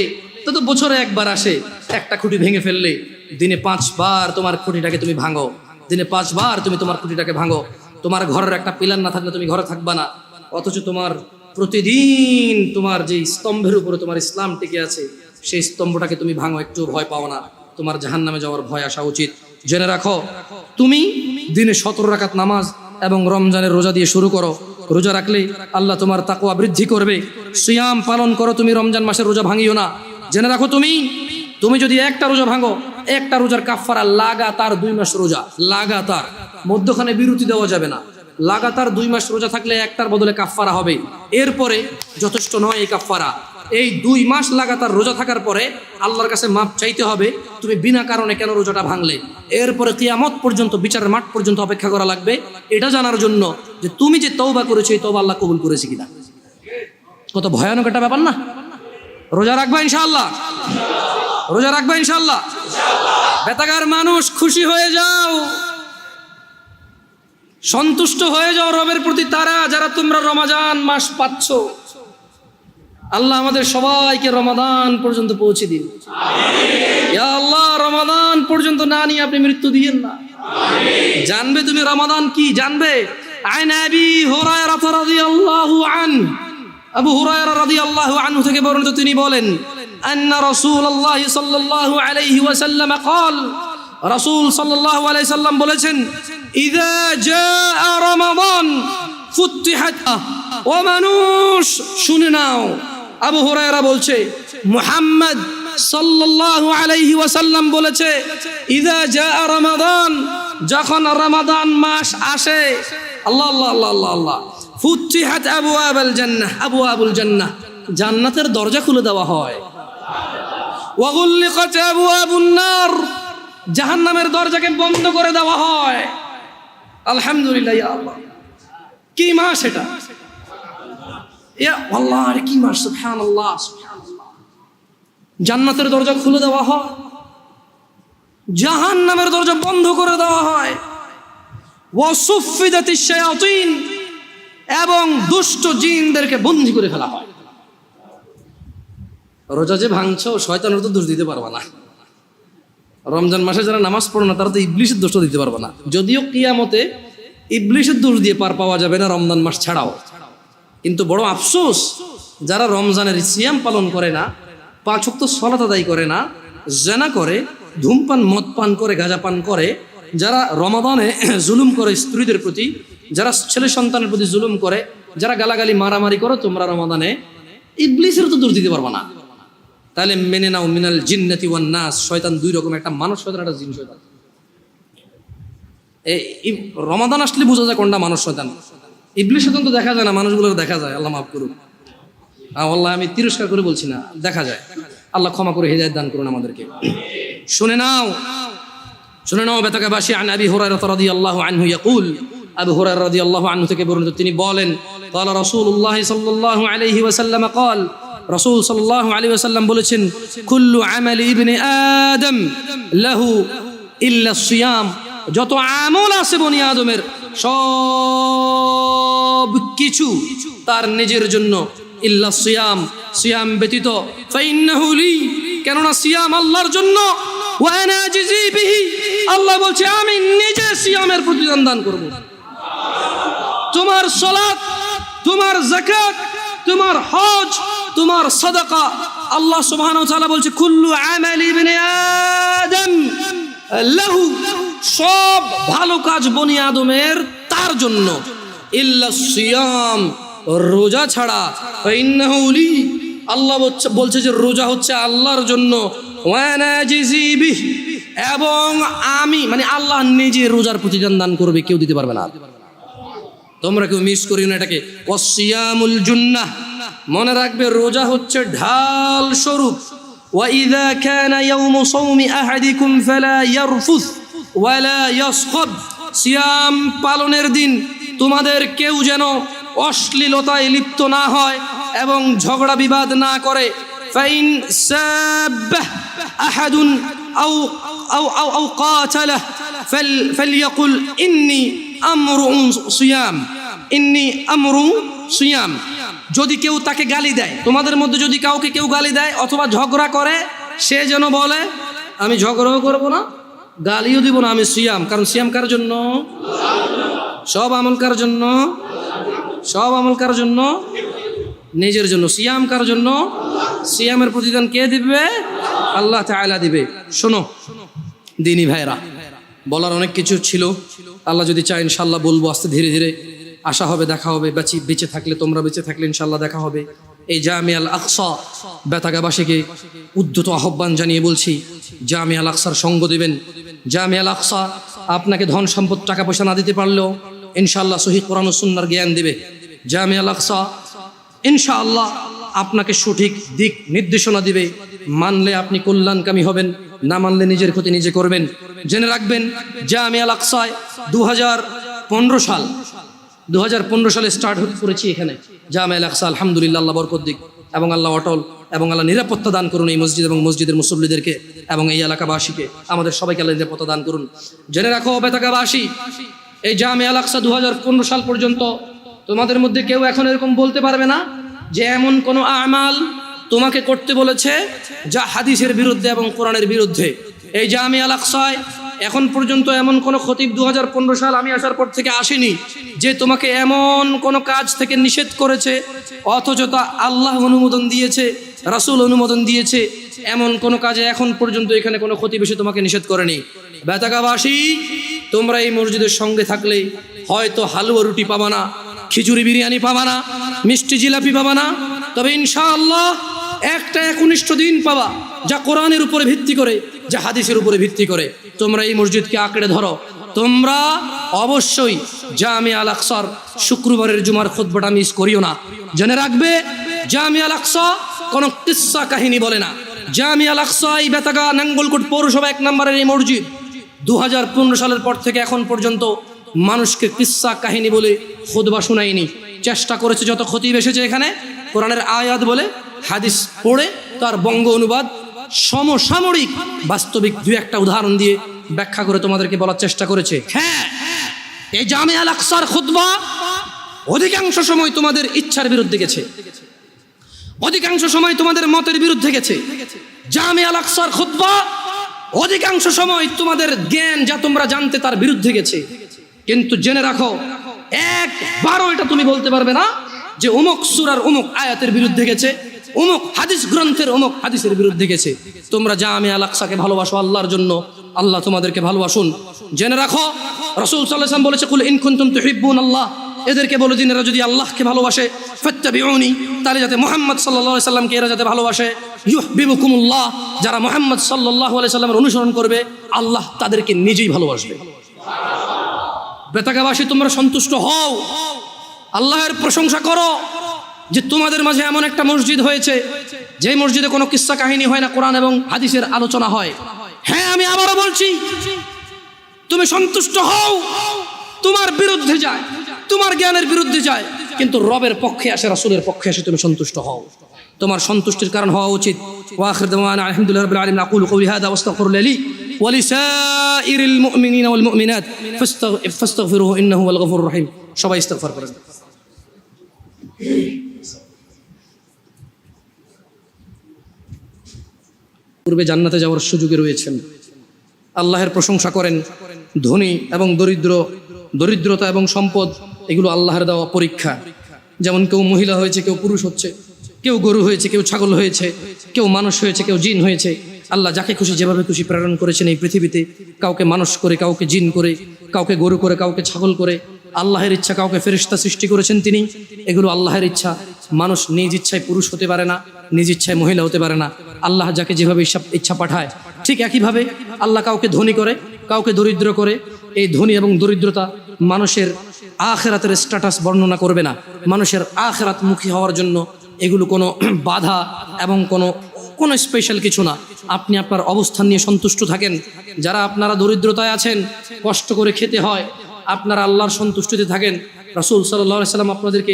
তো বছরে একবার আসে, একটা খুঁটি ভেঙে ফেললে দিনে 5 বার তোমার খুঁটিটাকে তুমি ভাঙো। দিনে 5 বার তুমি তোমার খুঁটিটাকে ভাঙো। তোমার ঘরের একটা পিলার না থাকলে তুমি ঘরে থাকবা না, অথচ তোমার প্রতিদিন তোমার যে স্তম্ভের উপরে তোমার ইসলাম টিকে আছে সেই স্তম্ভটাকে তুমি ভাঙো, একটু ভয় পাও না, তোমার জাহান্নামে যাওয়ার ভয় আসা উচিত। জেনে রাখো, তুমি দিনে 17 রাকাত নামাজ এবং রমজানের রোজা দিয়ে শুরু করো। রোজা রাখলে আল্লাহ তোমার তাকওয়া বৃদ্ধি করবে। সিয়াম পালন করো, তুমি রমজান মাসের রোজা ভাঙিও না। জেনে রাখো, তুমি যদি একটা রোজা ভাঙো, একটা রোজার কাফারা লাগাতার 2 মাস রোজা, লাগাতার, মধ্যখানে বিরতি দেওয়া যাবে না। লাগাতার 2 মাস রোজা থাকলে একটার বদলে কাফারা হবে। এরপরে যথেষ্ট নয় এই কাফারা, এই 2 মাস লাগাতার রোজা থাকার পরে আল্লাহর কাছে মাপ চাইতে হবে তুমি বিনা কারণে কেন রোজাটা ভাঙলে। এরপরে কিয়ামত পর্যন্ত, বিচারের মাঠ পর্যন্ত অপেক্ষা করা লাগবে এটা জানার জন্য যে তুমি যে তওবা করেছো এই তওবা আল্লাহ কবুল করেছে কিনা। কত ভয়ানক একটা ব্যাপার না? রোজা রাখবা ইনশাআল্লাহ, রোজা রাখবা ইনশাআল্লাহ। বেতাগার মানুষ, খুশি হয়ে যাও, সন্তুষ্ট হয়ে যাও রবের প্রতি, তারা যারা তোমরা রমজান মাস পাচ্ছ। আল্লাহ আমাদের সবাইকে রমাদান পর্যন্ত পৌঁছে দিন। ইয়া আল্লাহ, রমাদান পর্যন্ত না নিয়ে আপনি মৃত্যু দিয়েন না। জানবে তুমি রমাদান কি, জানবে। আন আবি হুরায়রা রাদিয়াল্লাহু আনহু, আবু হুরায়রা রাদিয়াল্লাহু আনহু থেকে বর্ণিত, তিনি বলেন, আন্না রাসূলুল্লাহ সাল্লাল্লাহু আলাইহি ওয়াসাল্লাম قال, রাসূল সাল্লাল্লাহু আলাইহি সাল্লাম বলেছেন, ইযা জাআ রমাদান ফুতিহাত। ও মানুষ শুনে নাও, আবু হুরায়রা বলছে, মুহাম্মদ সাল্লাল্লাহু আলাইহি ওয়াসাল্লাম বলেছে, ইযা জাআ রমাদান, যখন রমাদান মাস আসে, আল্লাহ আল্লাহ আল্লাহ আল্লাহ আল্লাহ, ফুতিহাত আবওয়াবুল জান্নাহ, আবওয়াবুল জান্নাহ, জান্নাতের দরজা খুলে দেওয়া হয়। ওয়া গুল্লিকাত আবওয়াবুন নার, জাহান্নামের দরজাকে বন্ধ করে দেওয়া হয়। আলহামদুলিল্লাহ, ইয়া আল্লাহ, কি মাস এটা, ইয়া আল্লাহ, আরে কি মাস, সুবহানাল্লাহ সুবহানাল্লাহ। জান্নাতের দরজা খুলে দেওয়া হয়, জাহান্নামের দরজা বন্ধ করে দেওয়া হয়। ওয়া সুফিদাতিশ শায়াতিন, এবং দুষ্ট জিনদেরকে বন্দী করে ফেলা হয়। রোজা যে ভাঙছো, শয়তানের তো দোষ দিতে পারবা না। রমজান মাসে যারা নামাজ পড়ো না তারা তো ইবলিশের দোষ দিতে পারবা না। যদিও কিয়ামতে ইবলিশের দোষ দিয়ে পার পাওয়া যাবে না রমজান মাস ছাড়াও, কিন্তু বড় আফসোস যারা রমজানের সিয়াম পালন করে না, 5 ওয়াক্ত সালাত আদায় করে না, জিনা করে, ধূমপান, মদ পান করে, গাঁজা পান করে, যারা রমাদানে জুলুম করে স্ত্রীদের প্রতি, যারা ছেলে সন্তানের প্রতি জুলুম করে, যারা গালাগালি মারামারি করো, তোমরা রমাদানে ইবলিসের তো দোষ দিতে পারবা না। তাহলে মেনে নাও, মিনাল জিন্নাতি ওয়ান নাস, শয়তান 2 রকম, একটা মানুষ শয়তান, একটা জিন শয়তান। এই রমাদান আসলে বোঝা যায় কোনটা মানুষ শয়তান। ইবলিস শয়তান তো দেখা যায় না, মানুষগুলোর দেখা যায়। আল্লাহ মাফ করুন, আল্লাহ আমি তিরস্কার করে বলছি না, দেখা যায়। আল্লাহ ক্ষমা করে হেদায়েত দান করুন আমাদেরকে। শুনে নাও, শুনে নাও বেতাকাবাসী। আন আবি হুরায়রা রাদিয়াল্লাহু আনহু ইয়াকুল, আবু হুরায়রা রাদিয়াল্লাহু আনহু থেকে বর্ণিত, তিনি বলেন, قال রাসূলুল্লাহ সাল্লাল্লাহু আলাইহি ওয়াসাল্লাম قال, রাসূল সাল্লাল্লাহু আলাইহি ওয়াসাল্লাম বলেছেন, কুল্লু আমালি ইবনে আদম লাহু ইল্লা সিয়াম, যত আমল আছে বনি আদমের সব কিছু তার নিজের জন্য, ইল্লা সিয়াম, সিয়াম ব্যতীত, ফাইন্নাহু লি, কেননা সিয়াম আল্লাহর জন্য, ওয়া আনা আজজি বিহি, আল্লাহ বলছে আমি নিজে সিয়ামের প্রতিদান দান করব। তোমার সালাত, তোমার যাকাত, তোমার হজ, তোমার সাদাকা, আল্লাহ সুবহানাহু ওয়া তাআলা বলছে কুল্লু আমালি ইবনে আদম লাহু, সব ভালো কাজ বনি আদমের তার জন্য, ইল্লা সিয়াম, রোজা ছাড়া, ফাইন্নাহু লি, আল্লাহ বলছে যে রোজা হচ্ছে আল্লাহর জন্য, ওয়া আনা আজজি বিহি, এবং আমি মানে আল্লাহ নিজে রোজার প্রতিদান দান করবে, কেউ দিতে পারবে না। তোমরা কেউ মিস করিও না এটাকে। ওয়াসিয়ামুল জুন্নাহ, মনে রাখবে রোজা হচ্ছে ঢাল স্বরূপ। ওয়া ইযা কানা ইয়াউমু সাওমি আহাদিকুম ফালা ইয়ারফুস ওয়ালা ইয়াসখাব, সিয়াম পালনের দিন তোমাদের কেউ যেন অশ্লীলতায় লিপ্ত না হয় এবং ঝগড়া বিবাদ না করে। ফাইন সাব্বাহ আহাদুন আও আও আও আও কাতালাহ ফালইয়াকুল ইন্নী আমরুন সিয়াম, ইন্নী আমরুন সিয়াম। যদি কেউ তাকে গালি দেয়, তোমাদের মধ্যে যদি কাউকে কেউ গালি দেয় অথবা ঝগড়া করে, সে যেন বলে আমি ঝগড়াও করবো না, গালিও দিব না, আমি সিয়াম। কারণ সিয়াম কার জন্য? সব আমল কার জন্য? সব আমল কার জন্য? নিজের জন্য। সিয়াম কার জন্য? সিয়ামের প্রতিদান কে দিবে? আল্লাহ তাআলা দিবে। শোনো দিনী ভাইরা, বলার অনেক কিছু ছিল, আল্লাহ যদি চায় ইনশাল্লাহ বলবো আস্তে ধীরে ধীরে। আশা হবে দেখা হবে, বেঁচে থাকলে, তোমরা বেঁচে থাকলে ইনশাল্লাহ দেখা হবে। এই জামিয়া আল আকসা বেতাগাবাসীকে উদ্ধত আহ্বান জানিয়ে বলছি, জামিয়া আল আকসার সঙ্গ দিবেন। জামিয়া আল আকসা আপনাকে ধন সম্পদ টাকা পয়সা না দিতে পারলেও ইনশাআল্লাহ সহিহ কোরআন ও সুন্নাহর জ্ঞান দিবে। জামিয়া আল আকসা ইনশাআল্লাহ আপনাকে সঠিক দিক নির্দেশনা দিবে। মানলে আপনি কল্যাণকামী হবেন, না মানলে নিজের ক্ষতি নিজে করবেন। জেনে রাখবেন জামিয়া আল আকসায় 2015 সালে স্টার্ট করেছি এখানে জামিয়া আল আকসা। আলহামদুলিল্লাহ, আল্লাহ বরকত দিক এবং আল্লাহ অটল এবং আল্লাহ নিরাপত্তা দান করুন এই মসজিদ এবং মসজিদের মুসল্লিদেরকে এবং এই এলাকাবাসীকে, আমাদের সবাইকে আল্লাহ নিরাপত্তা দান করুন। জেনে রাখো বেতাগাবাসী, এই জামিয়া আল আকসা 2015 সাল পর্যন্ত তোমাদের মধ্যে কেউ এখন এরকম বলতে পারবে না যে এমন কোনো আমাল তোমাকে করতে বলেছে যা হাদিসের বিরুদ্ধে এবং কোরআনের বিরুদ্ধে। এই জামিয়া আল আকসায় এখন পর্যন্ত এমন কোনো খতিব 2015 সাল আমি আসার পর থেকে আসেনি যে তোমাকে এমন কোনো কাজ থেকে নিষেধ করেছে অথচ তা আল্লাহ অনুমোদন দিয়েছে, রাসূল অনুমোদন দিয়েছে। এমন কোনো কাজে এখন পর্যন্ত এখানে কোনো খতিব এসে তোমাকে নিষেধ করেনি। বেতাগাবাসী, তোমরা এই মসজিদের সঙ্গে থাকলে হয়তো হালুয়া রুটি পাবা না, খিচুড়ি বিরিয়ানি পাবা না, মিষ্টি জিলাপি পাবা না, তবে ইনশাআল্লাহ একটা একনিষ্ঠ দিন পাবা যা কোরআনের উপরে ভিত্তি করে, যা হাদিসের উপরে ভিত্তি করে। তোমরা এই মসজিদকে আঁকড়ে ধরো। তোমরা অবশ্যই জামিয়া আল আকসার শুক্রবারের জুমার খুতবাটা মিস করিও না। জেনে রাখবে জামিয়া আল আকসা কোনো কিস্সা কাহিনী বলে না। জামিয়া আল আকসা এই বেতাগা নাঙ্গলকোট পৌরসভা 1 নম্বরের এই মসজিদ 2015 সালের পর থেকে এখন পর্যন্ত মানুষকে কিস্সা কাহিনী বলে খুতবা শোনায়নি। চেষ্টা করেছে যত খতিব এসেছে এখানে কোরআনের আয়াত বলে, হাদিস পড়ে তার বঙ্গ অনুবাদ সমসাময়িক বাস্তবিক 2-1টা উদাহরণ দিয়ে ব্যাখ্যা করে তোমাদেরকে বলার চেষ্টা করেছে। হ্যাঁ, এই জামিয়া আল আকসার খুতবা অধিকাংশ সময় তোমাদের ইচ্ছার বিরুদ্ধে গেছে, অধিকাংশ সময় তোমাদের মতের বিরুদ্ধে গেছে। জামিয়া আল আকসার খুতবা অধিকাংশ সময় তোমাদের জ্ঞান যা তোমরা জানতে তার বিরুদ্ধে গেছে। কিন্তু জেনে রাখো, একবারও এটা তুমি বলতে পারবে না যে অমুক সূরার অমুক আয়াতের বিরুদ্ধে গেছে, অমুক হাদিস গ্রন্থের অমুক হাদিসের বিরুদ্ধে গেছে। তোমরা জামিয়া আল আকসাকে ভালোবাসো আল্লাহর জন্য, আল্লাহ তোমাদেরকে ভালোবাসুন। জেনে রাখো রাসূল সাল্লাল্লাহু আলাইহি ওয়াসাল্লাম বলেছে, কুল ইন কুনতুম তুহিব্বুনাল্লাহ, এদেরকে বলে দিন এরা যদি আল্লাহকে ভালোবাসে, ফাত্তাবিউনি, তাহলে যাতে মুহাম্মদ সাল্লাল্লাহু আলাইহি সাল্লামকে এরা যাতে ভালোবাসে, ইউহিব্বুকুমুল্লাহ, যারা মুহাম্মদ সাল্লাল্লাহু আলাইহি সাল্লামের অনুসরণ করবে আল্লাহ তাদেরকে নিজেই ভালোবাসবে। বেতাগাবাসী, তোমরা সন্তুষ্ট হও, আল্লাহর প্রশংসা করো যে তোমাদের মাঝে এমন একটা মসজিদ হয়েছে যে মসজিদে কোনো কিস্সা কাহিনী হয় না, কোরআন এবং হাদিসের আলোচনা হয়। হ্যাঁ, আমি আবারও বলছি, তুমি সন্তুষ্ট হও। তোমার বিরুদ্ধে যায়, তোমার জ্ঞানের বিরুদ্ধে যায়, কিন্তু রবের পক্ষে আসে, রাসূলের পক্ষে আসে, তুমি সন্তুষ্ট হও। তোমার সন্তুষ্টির কারণ হওয়া উচিত। ওয়া আখিরু দাওয়ানা আলহামদুলিল্লাহি রাব্বিল আলামিন। আকুলু কওলি হাযা ওয়াস্তাগফিরু লি ওয়া লিসাইরিল মুমিনিনা ওয়াল মুমিনাত ফাস্তাগফিরুহু ইন্নাহু হুয়াল গফুরুর রহিম। সবাই ইস্তিগফার করেন। পূর্বে জান্নাতে যাওয়ার সুযোগে রয়েছেন। আল্লাহর প্রশংসা করেন। ধনী এবং দরিদ্রতা এবং সম্পদ এগুলো আল্লাহর দেওয়া পরীক্ষা। যেমন কেউ মহিলা হয়েছে, কেউ পুরুষ হচ্ছে, কেউ গরু হয়েছে, কেউ ছাগল হয়েছে, কেউ মানুষ হয়েছে, কেউ জিন হয়েছে। আল্লাহ যাকে খুশি যেভাবে খুশি প্রেরণ করেছেন এই পৃথিবীতে, কাউকে মানুষ করে, কাউকে জিন করে, কাউকে গরু করে, কাউকে ছাগল করে। আল্লাহের ইচ্ছা, কাউকে ফেরেশতা সৃষ্টি করেছেন তিনি, এগুলো আল্লাহের ইচ্ছা। মানুষ নিজ ইচ্ছায় পুরুষ হতে পারে না, নিজ ইচ্ছায় মহিলা হতে পারে না। আল্লাহ যাকে যেভাবে ইচ্ছা পাঠায়, ঠিক একইভাবে আল্লাহ কাউকে ধনী করে, কাউকে দরিদ্র করে। এই ধনী এবং দরিদ্রতা মানুষের আখিরাতের স্ট্যাটাস বর্ণনা করবে না। মানুষের আখিরাতমুখী হওয়ার জন্য এগুলো কোনো বাধা এবং কোনো স্পেশাল কিছু না। আপনি আপনার অবস্থান নিয়ে সন্তুষ্ট থাকেন। যারা আপনারা দরিদ্রতায় আছেন, কষ্ট করে খেতে হয়, আপনারা আল্লাহর সন্তুষ্টিতে থাকেন। রাসূল সাল্লাল্লাহু আলাইহি সাল্লাম আপনাদেরকে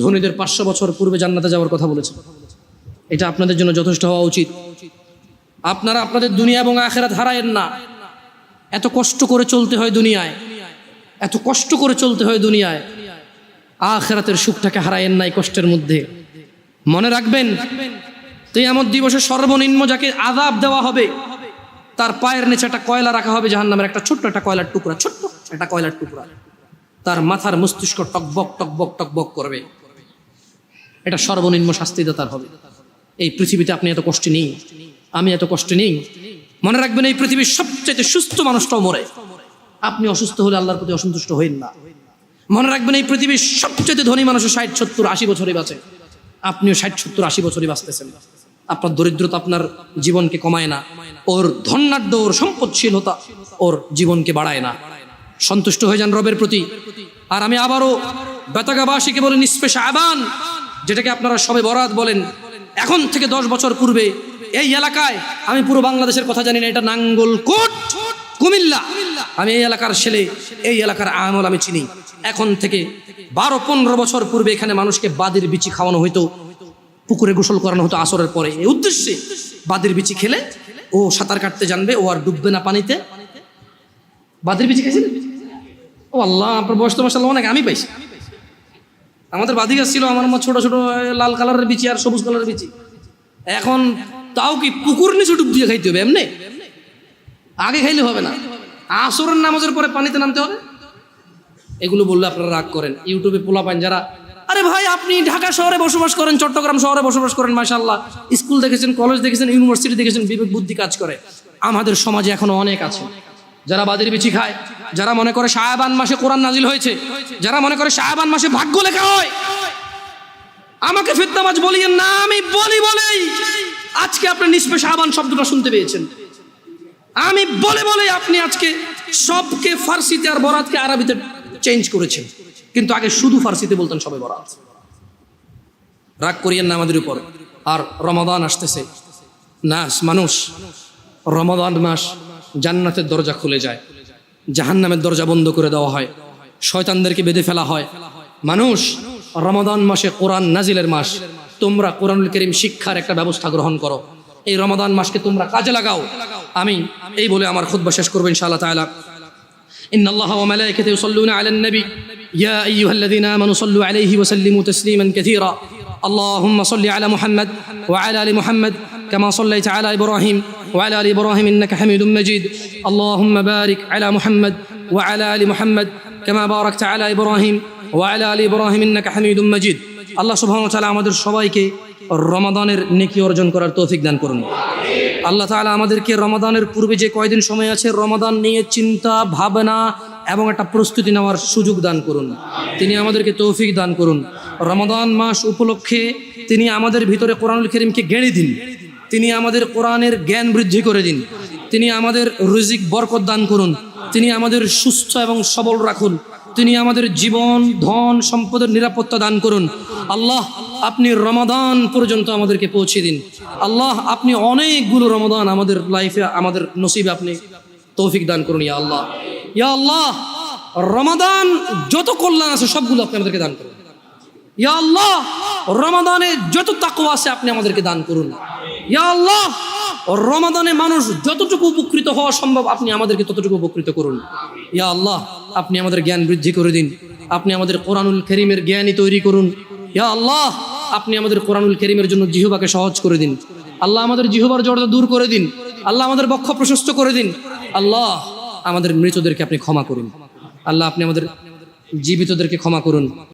ধনীদের 500 বছর পূর্বে জান্নাতে যাওয়ার কথা বলেছেন। এটা আপনাদের জন্য যথেষ্ট হওয়া উচিত। আপনারা আপনাদের দুনিয়া এবং আখিরাত হারায়েন না। এত কষ্ট করে চলতে হয় দুনিয়ায়, এত কষ্ট করে চলতে হয় দুনিয়ায়। আখিরাতের সুখটাকে হারায়েন না এই কষ্টের মধ্যে। মনে রাখবেন, কিয়ামত দিবসে সর্বনিম্ন যাকে আযাব দেওয়া হবে, তার পায়ের নিচে একটা কয়লা রাখা হবে জাহান্নামের, একটা ছোট্ট একটা কয়লার টুকরা, ছোট্ট একটা কয়লার টুকরা। তার মাথার মস্তিষ্ক টকবক টকবক টকবক করবে। এটা সর্বনিম্ন শাস্তিদাতার হবে। এই পৃথিবীতে আপনি এত কষ্ট নেই, আমি এত কষ্ট নেই। মনে রাখবেন, এই পৃথিবীর সবচেয়ে সুস্থ মানুষটাও মরে। আপনি অসুস্থ হলে আল্লাহর প্রতি অসন্তুষ্ট হইন না। মনে রাখবেন, এই পৃথিবীর সবচেয়ে ধনী মানুষ 60, 70, 80 বছরই বাঁচে। আপনিও 60, 70, 80 বছরই বাঁচতেছেন। আপনার দরিদ্রতা আপনার জীবনকে কমায় না, ওর ধনাঢ্য, ওর সম্পদশীলতা ওর জীবনকে বাড়ায় না। সন্তুষ্ট হয়ে যান রবের প্রতি। আর আমি আবারও বেতাগাবাসীকে বলি, নিসফে শাবান, যেটাকে আপনারা সবে বরাত বলেন, এখন থেকে 10 বছর পূর্বে এই এলাকায়, আমি পুরো বাংলাদেশের কথা জানি না, এটা নাঙ্গলকোট, কুমিল্লা, আমি এই এলাকার ছেলে, এই এলাকার আমল আমি চিনি। এখন থেকে 12-15 বছর পূর্বে এখানে মানুষকে বাদির বিচি খাওয়ানো হইতো, পুকুরে গোসল করানো হতো আসরের পরে। এই উদ্দেশ্যে বাদির বিচি খেলে ও সাঁতার কাটতে জানবে, ও আর ডুববে না পানিতে। বাদির বিচি খাইছিলেন? ও আল্লাহ, আপনার বয়স তো মাশাআল্লাহ অনেক। আমি পাইছি, আমাদের বাদি গাছ ছিল, আমার মা ছোট ছোট লাল কালারের বিচি আর সবুজ কালারের বিচি। এখন তাও কি পুকুর নিচে ডুব দিয়ে খাইতে হবে? এমনি আগে খাইলে হবে না, আসরের নামাজের পরে পানিতে নামতে হবে। এগুলো বললে আপনারা রাগ করেন। ইউটিউবে পোলা পান যারা, আরে ভাই আপনি ঢাকা শহরে বসবাস করেন, চট্টগ্রাম শহরে বসবাস করেন, মাশাআল্লাহ, স্কুল দেখেছেন, কলেজ দেখেছেন, ইউনিভার্সিটি দেখেছেন, বিবেক বুদ্ধি কাজ করে। আমাদের সমাজে এখনো অনেক আছে যারা বাদির বিচি খায়, যারা মনে করে শাবান মাসে কোরআন নাজিল হয়েছে, যারা মনে করে শাবান মাসে ভাগ্য লেখা হয়। আমাকে ফিতনাবাজ বলিয়েন না, আমি বলি বলেই আজকে আপনি নিসফে শাবান শব্দটা শুনতে পেয়েছেন। আমি বলে বলে আপনি আজকে সবকে ফার্সিতে আর বরাতকে আরবিতে চেঞ্জ করেছেন, কিন্তু আগে শুধু ফার্সিতে বলতেন সবে বরাত। রাগ করিয়েন না আমাদের উপর। আর রমাদান আসতেছে, মানুষ রমাদান মাস জান্নাতের দরজা খুলে যায়, জাহান্নামের দরজা বন্ধ করে দেওয়া হয়, শয়তানদেরকে বেঁধে ফেলা হয়। মানুষ রমাদান মাসে কোরআন নাজিলের মাস, তোমরা কোরআনুল কারীম শিক্ষার একটা ব্যবস্থা গ্রহণ করো, এই রমাদান মাসকে তোমরা কাজে লাগাও। আমি এই বলে আমার খুতবা শেষ করব ইনশাআল্লাহ তাআলা। إن الله وملائكته يصلون على النبي يا أيها الذين آمنوا صلوا عليه وسلموا تسليما كثيرا اللهم صل على محمد وعلى آل محمد كما صليت على إبراهيم وعلى آل إبراهيم إنك حميد مجيد اللهم بارك على محمد وعلى آل محمد كما باركت على إبراهيم وعلى آل إبراهيم إنك حميد مجيد আল্লাহ সুবহানাহু ওয়া তাআলা আমাদের সবাইকে রমাদানের নেকি অর্জন করার তৌফিক দান করুন। আল্লাহ তাআলা আমাদেরকে রমাদানের পূর্বে যে কয়দিন সময় আছে, রমাদান নিয়ে চিন্তা ভাবনা এবং একটা প্রস্তুতি নেওয়ার সুযোগ দান করুন। তিনি আমাদেরকে তৌফিক দান করুন। রমাদান মাস উপলক্ষে তিনি আমাদের ভিতরে কোরআনুল কারীমকে গেড়ে দিন, তিনি আমাদের কোরআনের জ্ঞান বৃদ্ধি করে দিন, তিনি আমাদের রিজিক বরকত দান করুন, তিনি আমাদের সুস্থ এবং সবল রাখুন, তিনি আমাদের জীবন ধন সম্পদের নিরাপত্তা দান করুন। আল্লাহ, আপনি রমাদান পর্যন্ত আমাদেরকে পৌঁছে দিন। আল্লাহ, আপনি অনেকগুলো রমাদান আমাদের লাইফে, আমাদের নসিবে আপনি তৌফিক দান করুন। ইয়া আল্লাহ, ইয়া আল্লাহ, রমাদান যত কল্যাণ আছে সবগুলো আপনি আমাদেরকে দান করুন। ইয়া আল্লাহ, রমাদানে যত তাকওয়া আছে আপনি আমাদেরকে দান করুন। ইয়া আল্লাহ, রমাদানে মানুষ যতটুকু উপকৃত হওয়া সম্ভব আপনি আমাদেরকে ততটুকু উপকৃত করুন। ইয়া আল্লাহ, আপনি আমাদের জ্ঞান বৃদ্ধি করে দিন, আপনি আমাদের কোরআনুল কারীমের জ্ঞানী তৈরি করুন। ইয়া আল্লাহ, আপনি আমাদের কোরআনুল কারীমের জন্য জিহ্বাকে সহজ করে দিন। আল্লাহ, আমাদের জিহ্বার জড়তা দূর করে দিন। আল্লাহ, আমাদের বক্ষ প্রশস্ত করে দিন। আল্লাহ, আমাদের মৃতদেরকে আপনি ক্ষমা করুন। আল্লাহ, আপনি আমাদের জীবিতদেরকে ক্ষমা করুন।